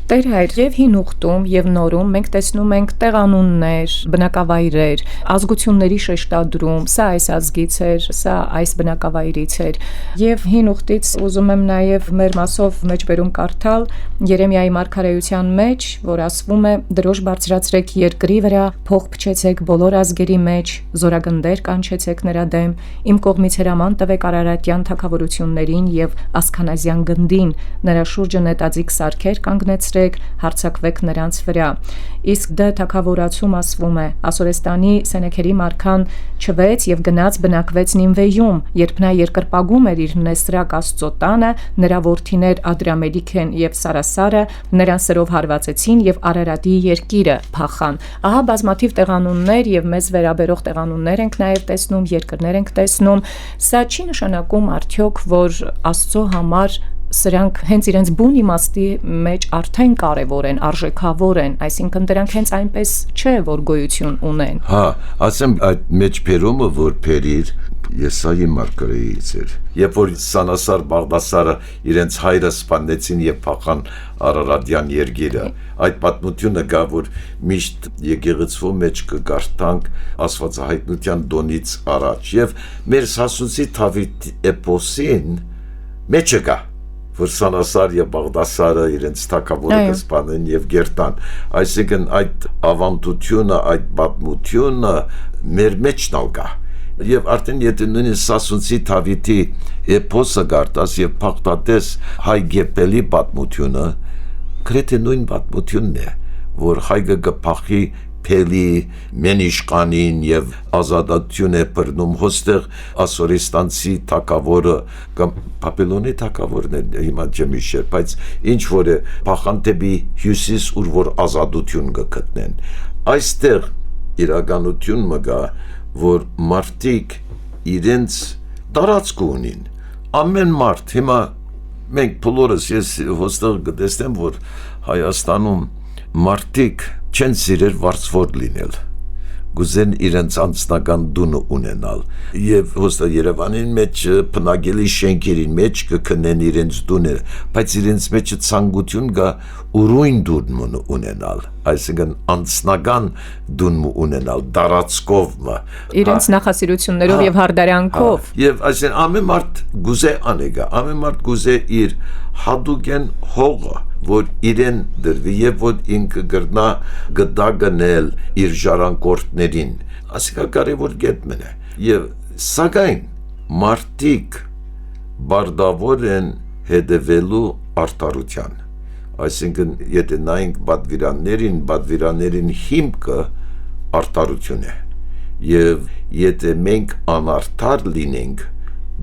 [SPEAKER 3] Տեր հայր, եւ հին ուխտում եւ նորում մենք տեսնում ենք տեղանուններ, բնակավայրեր, ազգությունների շեշտադրում, սա այս ազգից էր, սա այս բնակավայրից էր։ Եվ հին ուխտից ուզում եմ նաեւ մեր մասով մեջբերում կարդալ Երեմիայի մարգարեության մեջ, որ ասվում է. «Դրոշ բարձրացրեք երկրի վրա, փող փչեցեք բոլոր ազգերի մեջ, զորագնդեր կանչեցեք նրա դեմ, իմ կողմից հրաման տվեք արարատյան թագավորություններին եւ ասքանազյան գնդին, նրա շուրջը նետաձիգ սարքեր կանգնեցրեք, հարցակվեք նրանց վրա»։ Իսկ դա թագավորացում ասվում է. Ասորեստանի Սենեքերի մարքան չվեց եւ գնաց բնակվեց Նինվեյում, երբ նա երկրպագում էր իր նեսրակ Աստծո տանը, նրա որդիներ Ադրամելիքեն եւ Սարասարը նրան սրով հարվածեցին եւ Արարատի երկիրը փախան։ Ահա բազմաթիվ տեղանուններ եւ մեզ վերաբերող տեղանուններ ենք նաեւ տեսնում, երկրներ ենք տեսնում։ Սա չի նշանակում արդյոք, որ Աստծո համար սրանք հենց իրենց բուն իմաստի մեջ արդեն կարևոր են, արժեքավոր են, այսինքն դրանք հենց այնպես չէ, որ գոյություն ունեն։
[SPEAKER 4] Հա, ասեմ այդ մեջբերումը, որ Փերիր Եսայի մարգարեից էր, երբ որ Սանասար Բաղդասարը իրենց հայրը սպանեցին եւ փախան Արարատյան երկիրը, այդ պատմությունը գա, որ միշտ եկեղեցու մեջ կգարտանք Աստվածահայտնության դոնից առաջ եւ մեր Սասունցի Թավիթ էպոսին մեջը գա, որ Սանասար եւ Բաղդասարը իրենց թագավորը կսպանեն եւ գերտան, այսինքն այդ ավանդությունը, այդ պատմությունը մեր մեջն ալ գա։ Եվ արդեն եթե նույնիսկ Սասունցի Թավիթի էպոսը գարտաս եւ փախտատես հայ գեպելի պատմությունը, գրեթե նույն պատմությունն է, որ հայը կփախի Փելի մենիշխանին եւ ազատություն է բռնում հոստեղ ասորեստանցի թագավորը կամ Բաբելոնի թագավորն է հիմա չեմ հիշեր, բայց ինչ որ է փախան դեպի հյուսիս, ուր որ ազատություն կգտնեն։ Այստեղ իրականություն մգա, որ մարդիկ իրենց տարածք ունին, ամեն մարդ, հիմա մենք բոլորս ես հոստեղ գտեսնեմ, որ Հայաստանում մարդիկ չեն սիրել վարձվոր լինել, գուզեն իրենց անձնական դունը ունենալ եւ հոստեղ Երևանին մեջ բնակելի շենքերին մեջ կքնեն իրենց դունը, բայց իրենց մեջ ցանկություն կա ուրույն դուն ունենալ, այսինքն անձնական դուն ունենալ դարածքով
[SPEAKER 3] իրենց նախասիրություններով եւ հարդարանքով
[SPEAKER 4] եւ այսինքն ամեն մարդ գուզե անեգա, ամեն մարդ գուզե իր հատուկեն հողը որ իրեն դրվի եւ որ ինքը գրնա գտա գնել իր ժառանգորդներին ասիկա կարևոր կետ մնա եւ սակայն մարդիկ բարդավոր են հետևելու արտարության այսինքն եթե նայենք բադվիրաններին հիմքը արտարություն է եւ եթե մենք անարդար լինենք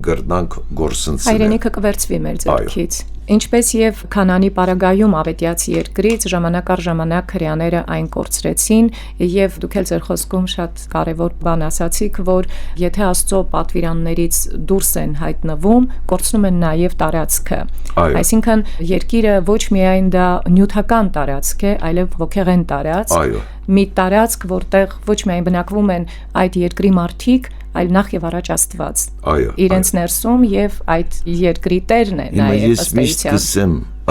[SPEAKER 4] գրնանք գործընծնել
[SPEAKER 3] հայրենիքը կվերցվի մեր ձեռքից ինչպես եւ Քանանի պարագայում ավետյացի երկրից ժամանակ առ ժամանակ հрьяաները այն կորցրեցին եւ դուք էլ ձեր խոսքում շատ կարեւոր բան ասացիք որ եթե Աստծո պատվիրաններից դուրս են հայտնվում կորցնում են նաեւ տարածքը այսինքն երկիրը ոչ միայն դա նյութական տարածք է այլև ոգեղեն տարածք մի տարածք որտեղ ոչ միայն բնակվում են այդ երկրի մարդիկ այլ նախ եւ առաջ Աստված իրենց ներսում եւ այդ երկրի տերն է նաեւ
[SPEAKER 4] ըստ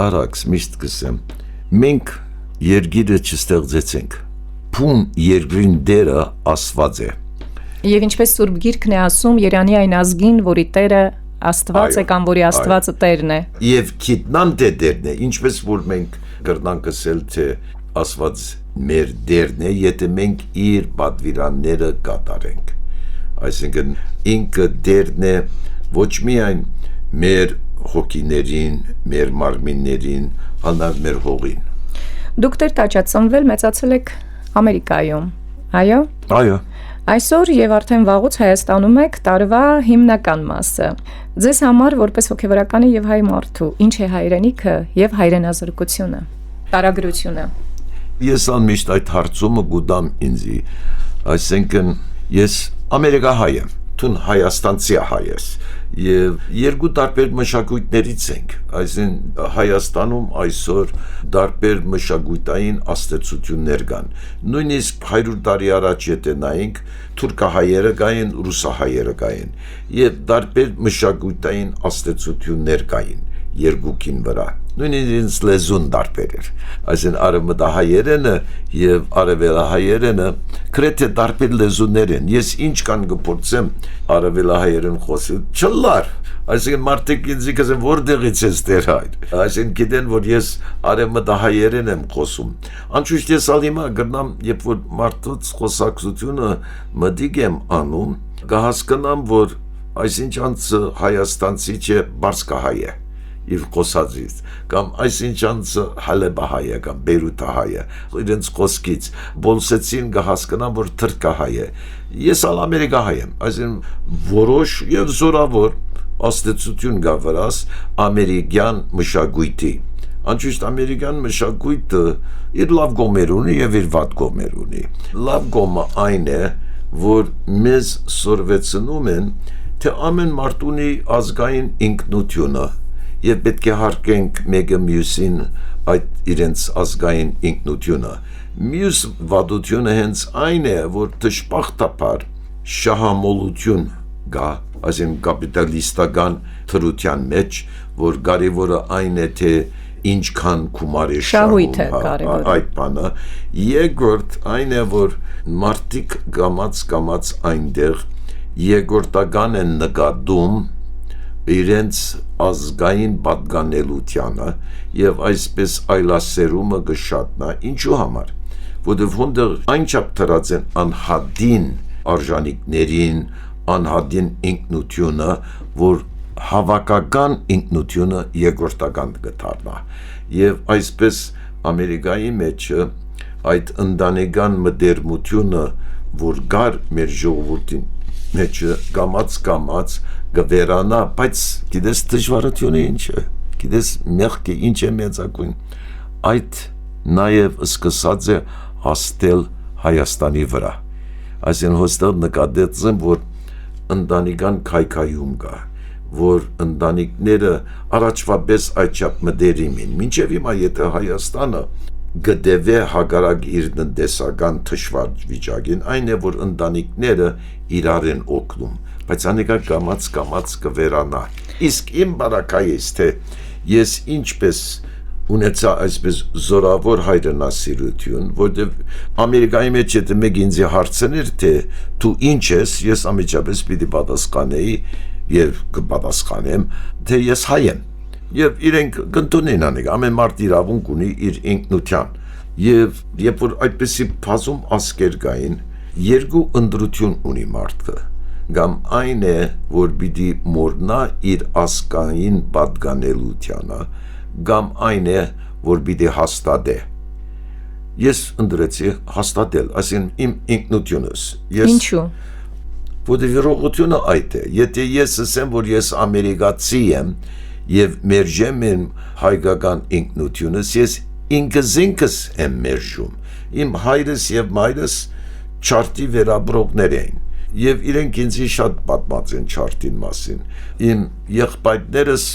[SPEAKER 4] արաքս կսեմ մենք երկիրը չստեղծեցինք փուն երկրին դերը Աստված է
[SPEAKER 3] եւ ինչպես Սուրբ Գիրքն է ասում Երանի այն ազգին որի տերը Աստված է կամ որի Աստվածը տերն է
[SPEAKER 4] եւ գիտնան թե դերն է ինչպես որ մենք գրնանք ասել թե Աստված մեր դերն է եթե մենք իր պատվիրանները կատարենք այսինքն ինքը դերն է ոչ միայն մեր հոգիներին, մեր մարմիններին, հանդարտ մեր հողին։
[SPEAKER 3] Դուք Տեր Տաճած ծնվել մեծացել եք Ամերիկայում, այո։ Այսօր եւ արդեն վաղուց Հայաստանում եք տարվա հիմնական մասը։ Ձեզ համար որպես հոգեվորականի եւ հայ մարդու, ինչ է հայրենիքը եւ հայրենազրկությունը, տարագրությունը։
[SPEAKER 4] Ես անմիշտ այդ հարցումը գուտամ ինձի, այսինքն ես Ամերիկահայ եմ, թուն Հայաստանցի հայ ես եւ երկու տարբեր մշակույթներից ենք, այսինքն Հայաստանում այսօր տարբեր մշակութային աստեցություններ կան։ Նույնիսկ 100 տարի առաջ եթե նայենք, թուրքահայերը կային, ռուսահայերը կային եւ տարբեր մշակութային աստեցություններ կային երկուքին վրա։ Նույնիսկ լեզուն տարբեր էր։ Այսինքն արևմտահայերենը եւ արևելահայերենը քրեթե տարբեր լեզուներ են։ Ես ինչ կան գործեմ արևելահայերեն խոսել, չլար։ Այսինքն մարդիկ ինձ կասեն որտեղից ես դեր հայր։ Այսինքն գիտեն որ ես արևմտահայերեն եմ խոսում։ Անշուշտ ես ալիմա գրնամ, երբ որ մարդուց խոսակցությունը մտիկ եմ անում, կհասկանամ որ այսինչ անց հայաստանցի չէ բարսկահայ է։ Իր խոսածից կամ այսինչ անց հալեբահայ է կամ բերութահայ է իրենց խոսքից բոլսեցին կհասկանան որ թրքահայ է ես ալ ամերիկահայ եմ այսինքն որոշ եւ զորավոր աստեցություն կա վրաս ամերիկյան մշակույթի անշուշտ ամերիկյան մշակույթը իր լավ կողմեր ունի եւ իր վատ կողմեր ունի լավ կողմը այն է որ մեզ սորվեցնում են թե ամեն մարդ ունի ազգային ինքնությունը եւ պետք է հարգենք մեկը մյուսին այդ իրենց ազգային ինքնությունը մյուս վատությունը հենց այն է որ դժբախտաբար շահամոլություն կա այսինքն կապիտալիստական թրության մեջ որ կարևորը այն է թե ինչքան գումար է շահում այդ բանը երկրորդ այն է որ մարդիկ կամաց այնտեղ երկրորդական են նկատում իրենց ազգային պատկանելությանը եւ այսպես այլասերումը կշատնա ինչու համար որովհետեւ հոնդեր այնչափ դրած են անհադին արժանինքներին անհադին ինքնությունը որ հավաքական ինքնությունը երկրորդական կդառնա եւ այսպես Ամերիկայի մեջ այդ ընտանեկան մտերմությունը որ գար մեր ժողովրդին մեջ կամաց գվերանա, բայց գիտես դժվարությունը ինչ է, գիտես մեղքը ինչ է մեծակույն, այդ նաև սկսած է հաստել Հայաստանի վրա, Այսին հոստեղ նկատեցեմ, որ ընտանեկան քայքայում կա, որ ընտանիքները առաջվա պես այդչափ մտերիմ են։ Մինչև հիմա եթե Հայաստանը գդեվե հագարակ իր տնտեսական թշվառ վիճակին, այն է, որ ընտանիքները իրար են օգնում, բայց անիկա կամաց կվերանա։ Իսկ իմ բարակայից, թե ես ինչպես ունեցա այսպես զորավոր հայրենասիրություն, որտեղ Ամերիկայի մեջ եթե մեկ ինձ հարցներ, թե դու ինչ ես, ես ամիջապես պիտի պատասխանեի եւ կպատասխանեմ, թե ես հայ եմ։ Եվ իրենք կընդունեն անիկ, ամեն մարդ իրավունք ունի իր ինքնության։ Եվ երբ որ այդպեսի բազում ազգեր կային, երկու ընտրություն ունի մարդը։ Կամ այն է, որ պիտի մորնա իր ազգային պատկանելությանը, կամ այն է, որ պիտի հաստատե։ Ես ընտրեցի հաստատել, այսին իմ ինքնությունս։
[SPEAKER 3] Ինչու՞։
[SPEAKER 4] Որտեղ իրողությունը այդ է։ Եթե ես ասեմ, որ ես ամերիկացի եմ եւ մերժեմ իմ հայկական ինքնությունս, ես ինքս եմ մերժում։ Իմ հայրս եւ մայրս չարտի վերաբրողներ էին եւ իրենք ինձ շատ պատմած են չարտին մասին։ Իմ եղբայրներս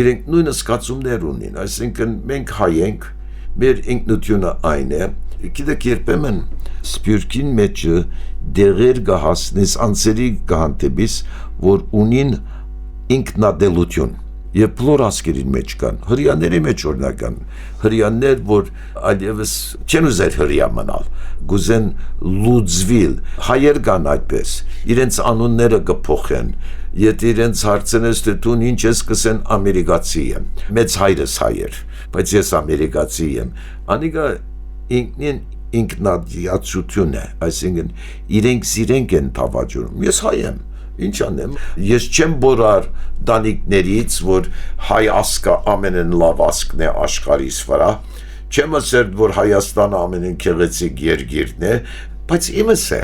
[SPEAKER 4] իրենք նույն զգացումներ ունին, այսինքն մենք հայ ենք, մեր ինքնությունը այն է։ Գիտեք, երբեմն սփյուռքին մեջ դեղեր կհասնես անձերի կհանդիպիս, որ ունին ինքնադելություն եւ բոլոր ազգերին մեջ կան, հրյաների մեջ օրինակ կան, հրյաներ, որ այլևս չեն ուզել հրյա մնալ, գուզեն լուծվիլ, հայեր կան այդպես, իրենց անունները կփոխեն, եթե իրենց հարցնես, թե դու ինչ ես, կսեն ամերիկացի եմ, մեծ հայրս հայեր, բայց ես ամերիկացի եմ, անիկա ինքնադիացություն է, այսինքն իրենք են թավաջուրում, ես հայ եմ, ինչ անեմ, ես չեմ բորար դանիկներից, որ հայ ասկը ամենեն լավ ասկն է աշխարհիս վրա, չեմ ասել, որ Հայաստանը ամենեն քեղեցիկ երկիրն է, բայց իմս է,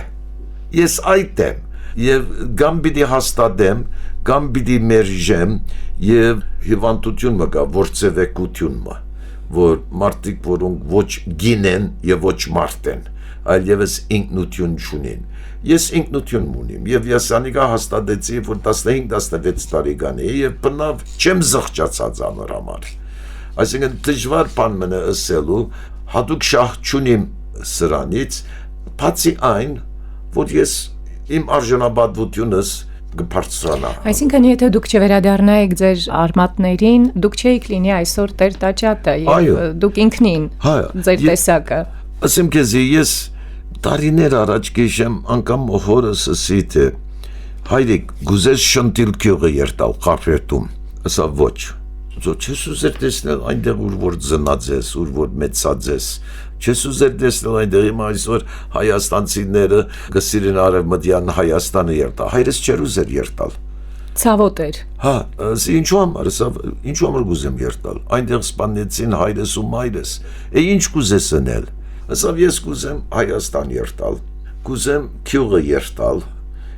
[SPEAKER 4] ես այդ եմ, եւ կամ պիտի հաստատեմ, կամ պիտի մերժեմ, եւ հիվանդություն մը կա, ործևեկություն մը, որ մարդիկ, որոնք ոչ գին են եւ ոչ մարդ են, այլևս ինքնություն չունին։ Ես ինքնություն ունիմ եւ ես անիկա հաստատեցի, որ 15-16 տարեկան է եւ բնավ չեմ զղջացած ամր համար։ Այսինքն դժվար բան մնա ասելու, հատուկ շահ չունիմ սրանից, բացի այն, որ ես իմ արժանապատվությունս կբարձրանա։
[SPEAKER 3] Այսինքն եթե դուք չվերադառնայիք ձեր արմատներին, դուք չէիք լինի այսօր Տեր Տաճատը եւ դուք ինքնին ձեր տեսակը։
[SPEAKER 4] Ասեմ քեզ, ես տարիներ առաջ գիշեմ անգամ հորս ասի, թե հայրիկ, գուզես շնտիլ քյուղը երտալ Խարփերտում, ասա ոչ, չես ուզեր տեսնել այնտեղ ուր որ ծնած ես, ուր որ մեծած ես, չես ուզեր տեսնել այնտեղ հիմա այսօր հայաստանցիները կսիրեն արևմտյան Հայաստանը երտալ, հայրս չէր ուզեր երտալ։
[SPEAKER 3] Ցավոտ էր։
[SPEAKER 4] Հա, ինչու համար, ինչու համար գուզեմ երտալ, այնտեղ սպանեցին հայրս ու մայրս, ինչ կուզես ընել։ Ասավ ես կուզեմ Հայաստան երտալ, կուզեմ քյուղը երտալ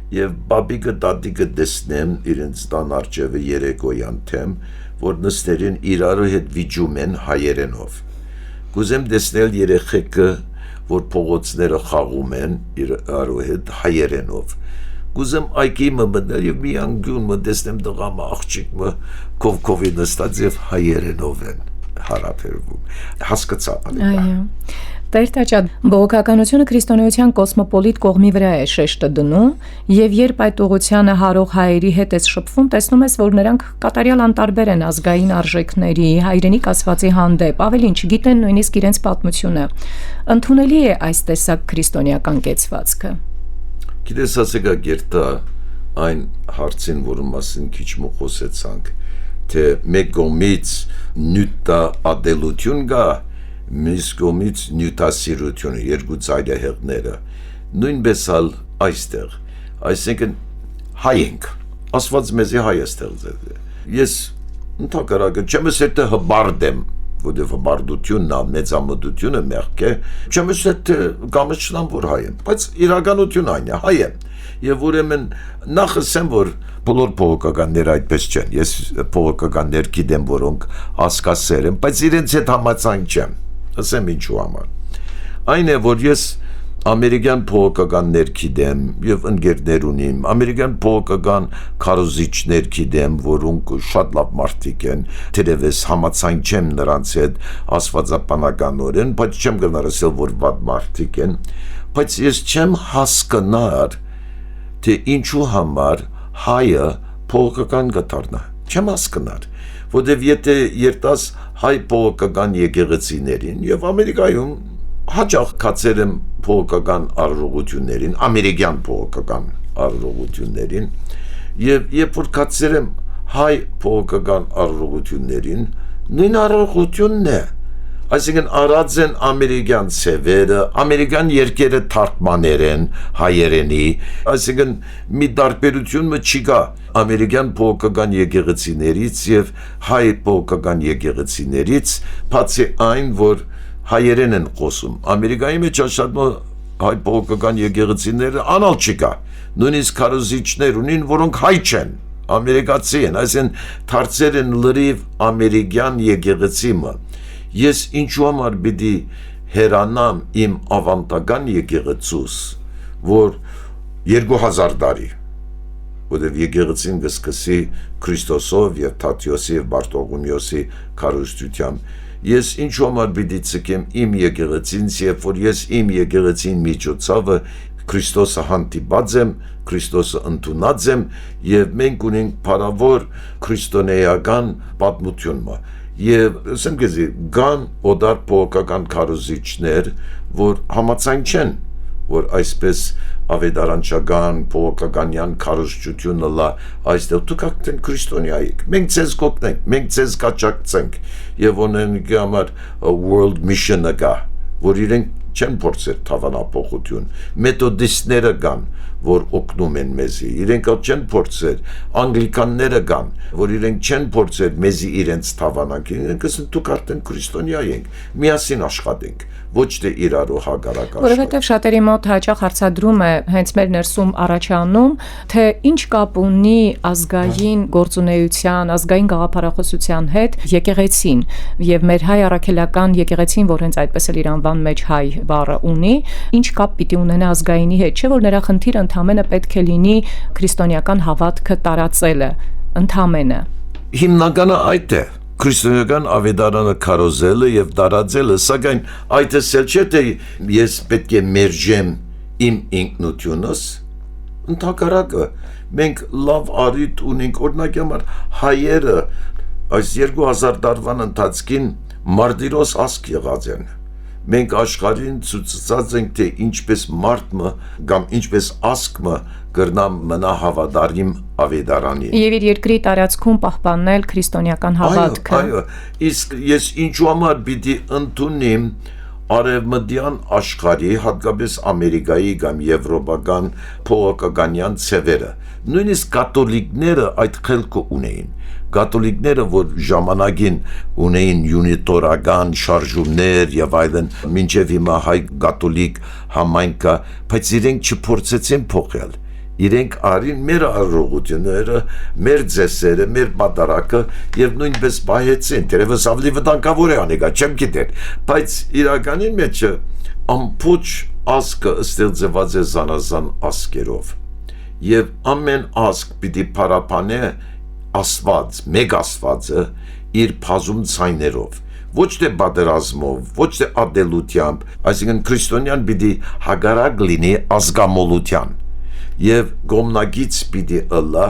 [SPEAKER 4] եւ բաբիկը տատիկը տեսնեմ իրենց տան արջևը երեկոյան թեմ, որ նստերին իրարու հետ վիճում են հայերենով։ Կուզեմ տեսնել երեխեքը, որ փողոցները խաղում են իրարու հետ հայերենով։ Կուզեմ այգի մտնել եւ մի անգյուն տեսնեմ տղամը աղջիկը կովկովի նստած եւ հայերենով են հարաբերվում։ Հասկացա անիկա։
[SPEAKER 3] Այո։ Տեր Տաճատ, բողոքականությունը քրիստոնեության կոսմոպոլիտ կողմի վրա է շեշտը դնում, եւ երբ այդ ուղղությանը հարող հայերի հետ ես շփվում, տեսնում ես, որ նրանք կատարյալ անտարբեր են ազգային արժեքների, հայրենիք ասվածի հանդեպ, ավելին չգիտեն նույնիսկ իրենց պատմությունը։ Ընդունելի է այս տեսակ քրիստոնեական կեցվածքը։
[SPEAKER 4] Գիտես, ասեկա գերտա այն հարցին, որում մասին քիչ խոսեցանք, թե մեկ կողմից նյութա ադելություն կա, մյուս կողմից նյութասիրությունը, երկու ծայրահեղները, նույնպես ալ այստեղ, այսինքն հայ ենք, Աստված մեզի հայ է ստեղծել։ Ես ընդհակառակը չեմ ասել թե հբարդ եմ, որտեղ հբարդությունն ալ մեծամտությունը մեղք է, չեմ ասել թե գամշնամ որ հայ եմ, բայց իրականություն այն է, հայ եմ։ Եվ ուրեմն նախ ասեմ, որ բոլոր փողոքականները այդպես չեն, ես փողոքականներ գիտեմ, որոնք հասկասեր են, բայց իրենց հետ համաձայն չեմ, ասեմ ինչու համար։ Այն է, որ ես ամերիկյան փողոքականներ գիտեմ եւ ընկերներ ունիմ, ամերիկյան փողոքական քարոզիչներ գիտեմ, որոնք շատ լավ մարդիկ են, թերևս համաձայն չեմ նրանց հետ աստվածաբանականորեն, բայց չեմ գնալ ասել, որ վատ մարդիկ են, բայց ես չեմ հասկանար, թե ինչու համար հայը փողոքական կդառնա, չեմ հասկանար, որտեւ եթե երտաս հայ փողոքական եկեղեցիներին եւ Ամերիկայում հաճախ կացել եմ փողոքական առողություններին, ամերիկյան փողոքական առողություններին եւ երբ որ կացել եմ հայ փողոքական առողություններին, նույն առողությունն է, այսինքն արած են ամերիկյան սևերը, ամերիկյան երկերը թարգմաներ են հայերենի, այսինքն մի տարբերություն չի կա ամերիկյան փողոքական եկեղեցիներից եւ հայ փողոքական եկեղեցիներից, բացի այն, որ հայերեն են խոսում։ Ամերիկայի մեջ շատ հայ փողոքական եկեղեցիները անալ չկա։ Նույնիսկ քարոզիչներ ունին, որոնք հայ չեն, ամերիկացի են, այսինքն դարձել են լրիվ ամերիկյան եկեղեցիմը։ Ես ինչու համար պիտի հերանամ իմ ավանդական եկեղեցուս, որ 2000 տարի, որտեղ եկեղեցին կսկսի Քրիստոսով եւ Թադեոսի եւ Բարտողոմեոսի քարոզչությամբ, ես ինչու համար պիտի ցկեմ իմ եկեղեցին, երբ որ ես իմ եկեղեցին միջոցով Քրիստոսը հանդիպած եմ, Քրիստոսը ընդունած եմ եւ մենք ունենք փառավոր քրիստոնեական պատմությունը եւ ասեմ գեզի գան օդար փողոքական քարոզիչներ, որ համաձայն չեն, որ այսպես ավետարանչական փողոքականյան քարոզչությունը լա այստեղ դուք ակտեն քրիստոնյայիք, մենք ցեզ կօգնենք, մենք ցեզ կաճակցենք եւ ունենք համար world mission-ը գա, որ իրենք չեն փորձել թավանափոխություն, մեթոդիստները կան, որ օգնում են մեզի, իրենք չեն փորձել, անգլիկանները կան, որ իրենք չեն փորձել մեզի իրենց թավանանք, իրենք ասեն դուք արդեն քրիստոնյա ենք, միասին աշխատենք, ոչ թե իրարու հակառակ աշխատենք։
[SPEAKER 3] Որովհետև շատերի մոտ հաճախ հարցադրում է հենց մեր ներսում առաջանում, թե ինչ կապ ունի ազգային գործունեության, ազգային գաղափարախոսության հետ եկեղեցին եւ մեր հայ առաքելական եկեղեցին, որ հենց այդպես էլ իր անվան մեջ հայ բառը ունի, ինչ կապ պիտի ունենա ազգայինի հետ, չէ՞ որ նրա խնդիրը ընդհանրապես պետք է լինի քրիստոնեական հավատքը տարածելը, ընդհանրապես։
[SPEAKER 4] Հիմնականը այդ է։ Քրիստոնեական ավետարանը քարոզելը եւ տարածելը, սակայն այդ էլ չէ թե ես պետք է մերժեմ իմ ինքնությունս, ընդհակառակը մենք լավ առիթ ունենք, օրինակ համար հայերը այս 2000 տարվան ընթացքին մարտիրոս ազգ եղած են։ Մենք աշխարհին ցույցած ենք, թե ինչպես մարդը կամ ինչպես ազգը կրնամ մնա հավատարիմ ավետարանին։
[SPEAKER 3] Եվ իր երկրի տարածքում պահպանել քրիստոնեական հավատքը։
[SPEAKER 4] Այո, իսկ ես ինչու համար պիտի ընդունեմ արևմտյան աշխարհի, հատկապես Ամերիկայի կամ եվրոպական փողոքականյան ցևերը։ Նույնիսկ կաթոլիկները այդ խելքը ունեին։ Կաթոլիկները, որ ժամանակին ունեին յունիտորական շարժումներ եւ այլն, մինչեւ հիմա հայ կաթոլիկ համայնքը, բայց իրենք չփորձեցին փոխել։ Իրենք արին մեր առողությունները, մեր ձեսերը, մեր պատարակը եւ նույնպես բայեցին։ Դերևս ավելի վտանգավոր է անեկա, չեմ գիտեր, բայց իրականին մեջ ամբողջ ազգը ստեղծված է զանազան ազգերով։ Եվ ամեն ազգ պիտի փառաբանե Աստված, մեկ Աստվածը իր բազում ցայներով, ոչ թե պատերազմով, ոչ թե ադելությամբ, այսինքն քրիստոնյան պիտի հագարակ լինի ազգամոլության եւ գոմնագից պիտի ըլլա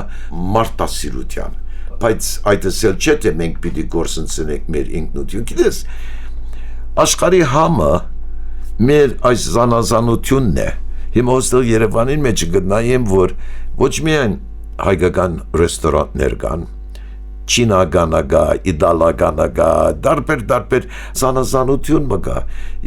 [SPEAKER 4] մարտասիրության, բայց այդպես էլ չէ թե մենք պիտի գործընծենք մեր ինքնություն, գիտես, աշխարհի համը մեր այս զանազանությունն է, հիմա ոստեղ Երևանին մեջ գտնայեմ, որ ոչ միայն հայկական ռեստորաններ կան, չինագանը կա, իտալականը կա, դարբեր զանազանություն կա։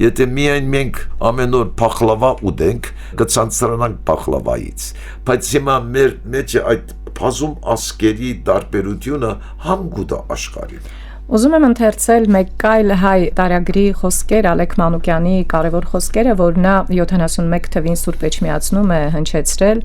[SPEAKER 4] Եթե միայն մենք ամեն օր փախլավա ուտենք, կցանցրանանք փախլավայից։ Բայց հիմա մեր մեջ այդ բազում ազգերի դարբերությունը հանգուտ է աշխարհին։
[SPEAKER 3] Ուզում եմ ընթերցել մեկ այլ հայ տարագրի խոսքեր Ալեք Մանուկյանի կարևոր խոսքերը, որ նա 71 թվին Սուրբ Էջմիածնում է հնչեցրել,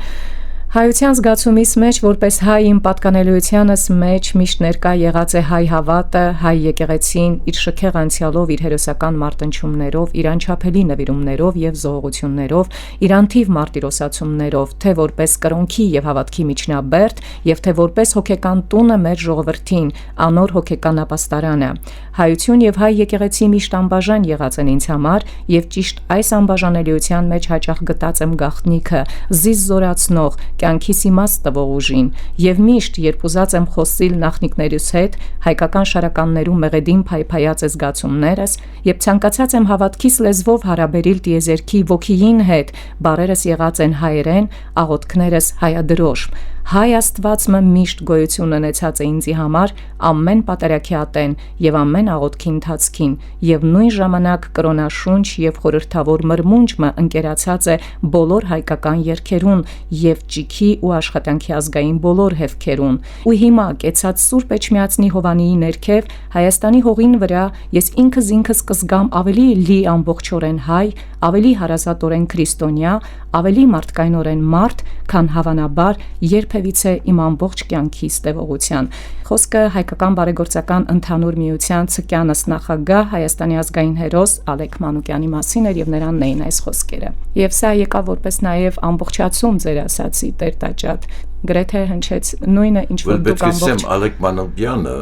[SPEAKER 3] Հայության զգացումից մեջ որպես հայ իմ պատկանելիությանս մեջ միշտ ներկա եղած է հայ հավատը, հայ եկեղեցին իր շքեղ անցյալով, իր հերոսական մարտնչումներով, իր անչափելի նվիրումներով եւ զոհություններով, իր անթիվ մարտիրոսացումներով, թե որպես կրոնքի եւ հավատքի միջնաբերդ, եւ թե որպես հոգեկան տունը մեր ժողովրդին, անոր հոգեկան ապաստարանը։ Հայություն եւ հայ եկեղեցի միշտ անբաժան եղած են ինձ համար եւ ճիշտ այս անբաժանելիության մեջ հաճախ գտած եմ գաղտնիքը, զիզ զորացնող, կյանքիս իմաստ տվող ուժին եւ միշտ երբ ուզած եմ խոսիլ նախնիկներիս հետ հայկական շարականներում մեղեդին փայփայած է զգացումներս եւ ցանկացած եմ հավատքիս լեզվով հարաբերիլ տիեզերքի ոգիին հետ բարերս եղած են հայերեն, աղոթքներս հայադրոշ Հայ Աստվածը միշտ գոյություն ունեցած է ինձի համար ամեն պատարակի ատեն եւ ամեն աղոթքի ընթացքին եւ նույն ժամանակ կրոնաշունչ եւ խորհրդավոր մրմունջը ընկերացած է բոլոր հայկական երգերուն եւ ճիքի ու աշխատանքի ազգային բոլոր հևքերուն ու հիմա կեցած Սուրբ Էջմիածնի Հովանիի ներքև Հայաստանի հողին վրա ես ինքս կզգամ ավելի լի ամբողջորեն հայ, ավելի հարազատորեն քրիստոնյա, ավելի մարդկայնորեն մարդ, քան հավանաբար երբևիցե իմ ամբողջ կյանքի ստեվողության։ Խոսքը հայկական բարեգործական ընդհանուր միության ցկյանս նախագահ Հայաստանի ազգային հերոս Ալեք Մանուկյանի մասին էր եւ նրան էին այս խոսքերը։ Եվ սա եկավ որպես նաեւ ամբողջացում ձեր ասացի Տեր Տաճատ։ Գրեթե հնչեց նույնը ինչ որ դուք ամբողջ
[SPEAKER 4] Ալեք Մանուկյանը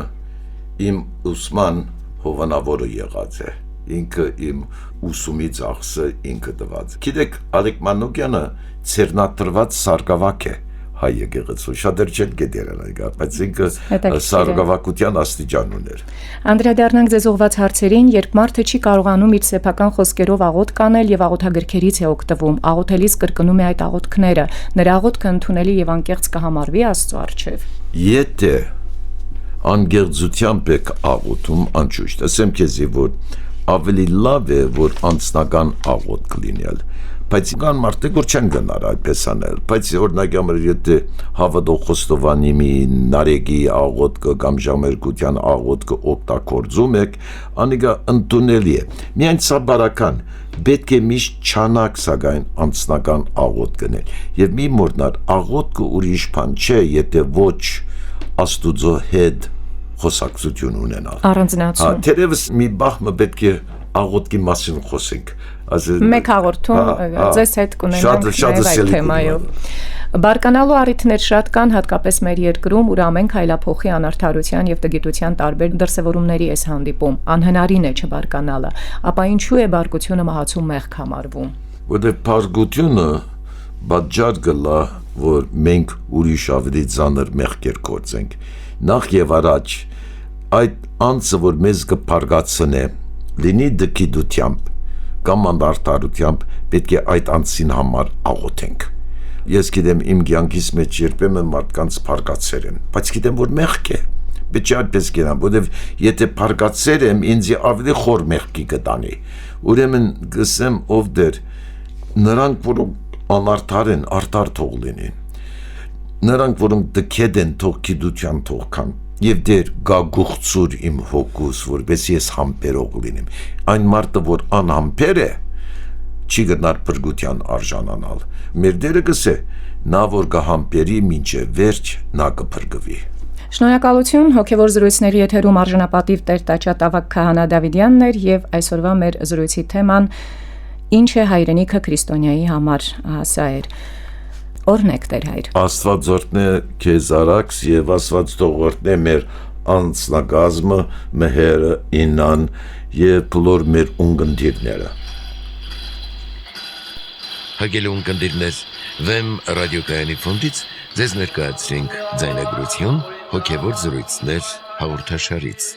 [SPEAKER 4] իմ ուսման հովանավորը եղած է։ Ինքը իմ ուսումի ծախսը ինքը տված։ Գիտեք, Ալեք Մանուկյանը ցերնատրված սարգսավակ է հայ եկեղեցու։ Շատեր չեն գիտեն այգա, բայց ինքը սարգսավակության աստիճան ուներ։
[SPEAKER 3] Անդրադառնանք ձեզ ուղված հարցերին, երբ մարդը չի կարողանում իր սեփական խոսքերով աղոթք անել եւ աղոթագրքերից է օգտվում, աղոթելիս կրկնում է այդ աղոթքները, նրա աղոթքը ընդունելի եւ անկեղծ կհամարվի Աստծո առջև։
[SPEAKER 4] Եթե անգեղծությամբ եք աղոթում, անշուշտ, ասեմ քեզի, որ ավելի լավ է, որ անձնական աղոթք լինել, բայց կան մարդիկ, որ չեն գնար այդպես անել, բայց օրինակ համար եթե Հավատող Խոստովանի Նարեկի աղոթքը կամ Ժամերկության աղոթքը օգտագործում եք, անիկա ընդունելի է։ Միայն սա բարական, պետք է միշտ չանակ սակայն անձնական աղոթք գնել։ Եվ մի մոռանալ, աղոթքը ուրիշ բան չէ, եթե ոչ Աստուծո հետ խոսակցություն ունենալ։
[SPEAKER 3] Առանձնացում։
[SPEAKER 4] Թերևս մի բախը պետք է աղոթքի մասին խոսենք։
[SPEAKER 3] Մեկ հաղորդում ձեզ հետ կունենանք այդ թեմայով։ Բարկանալու առիթներ շատ կան, հատկապես մեր երկրում, ուր ամեն քայլափոխի անարդարության եւ տգիտության տարբեր դրսևորումների է հանդիպում։ Անհնարին է չբարկանալը, ապա ինչու է բարկությունը մահացու մեղք համարվում։
[SPEAKER 4] Որտեղ բարկությունը պատճառ կլա, որ մենք ուրիշ ավելի ծանր մեղքեր գործենք։ Նախ եւ առաջ այդ անձը, որ մեզ կփարգացնե, լինի դկիդությամբ կամ անդարտարությամբ, պետք է այդ անձին համար աղոթենք։ Ես գիտեմ իմ կյանքիս մեջ երբեմն մարդկանց փարգացեր եմ, բայց գիտեմ, որ մեղք է։ Պետք է այդպես գնամ, որովհետև եթե փարգացեր եմ, ինձ ավելի խոր մեղքի կտանի։ Ուրեմն գսեմ ով դեր, նրանք, որոնք անարդար են, արդար թող լինեն։ Նրանք, որոնք դքեդ են, թող գիտության թող կան, եւ դեր գագուղցուր իմ հոգուս, որպես ես համբերող լինեմ։ Այն մարդը, որ անհամբեր է, չի գտնար փրկության արժանանալ։ Մեր Տերը գսե, նա որ կհամբերի մինչև վերջ, նա կփրկվի։
[SPEAKER 3] Շնորհակալություն, հոգևոր զրույցների եթերում արժանապատիվ Տեր Տաճատ Ավագ Քահանա Դավիդյանն էր եւ այսօրվա մեր զրույցի թեման ինչ է հայրենիքը քրիստոնյայի համար, սա էր։ Օրհնեք Տեր հայր։
[SPEAKER 4] Աստված օրհնե քեզ արաքս եւ Աստված թող օրհնե մեր անձնագազմը, մեհերը, ինան եւ բոլոր մեր ունկնդիրները։
[SPEAKER 2] Հարգելի ունկնդիրներ, Վեմ ռադիոկայանի ֆոնդից ձեզ ներկայացրինք ձայնագրություն հոգևոր զրույցներ հաղորդաշարից։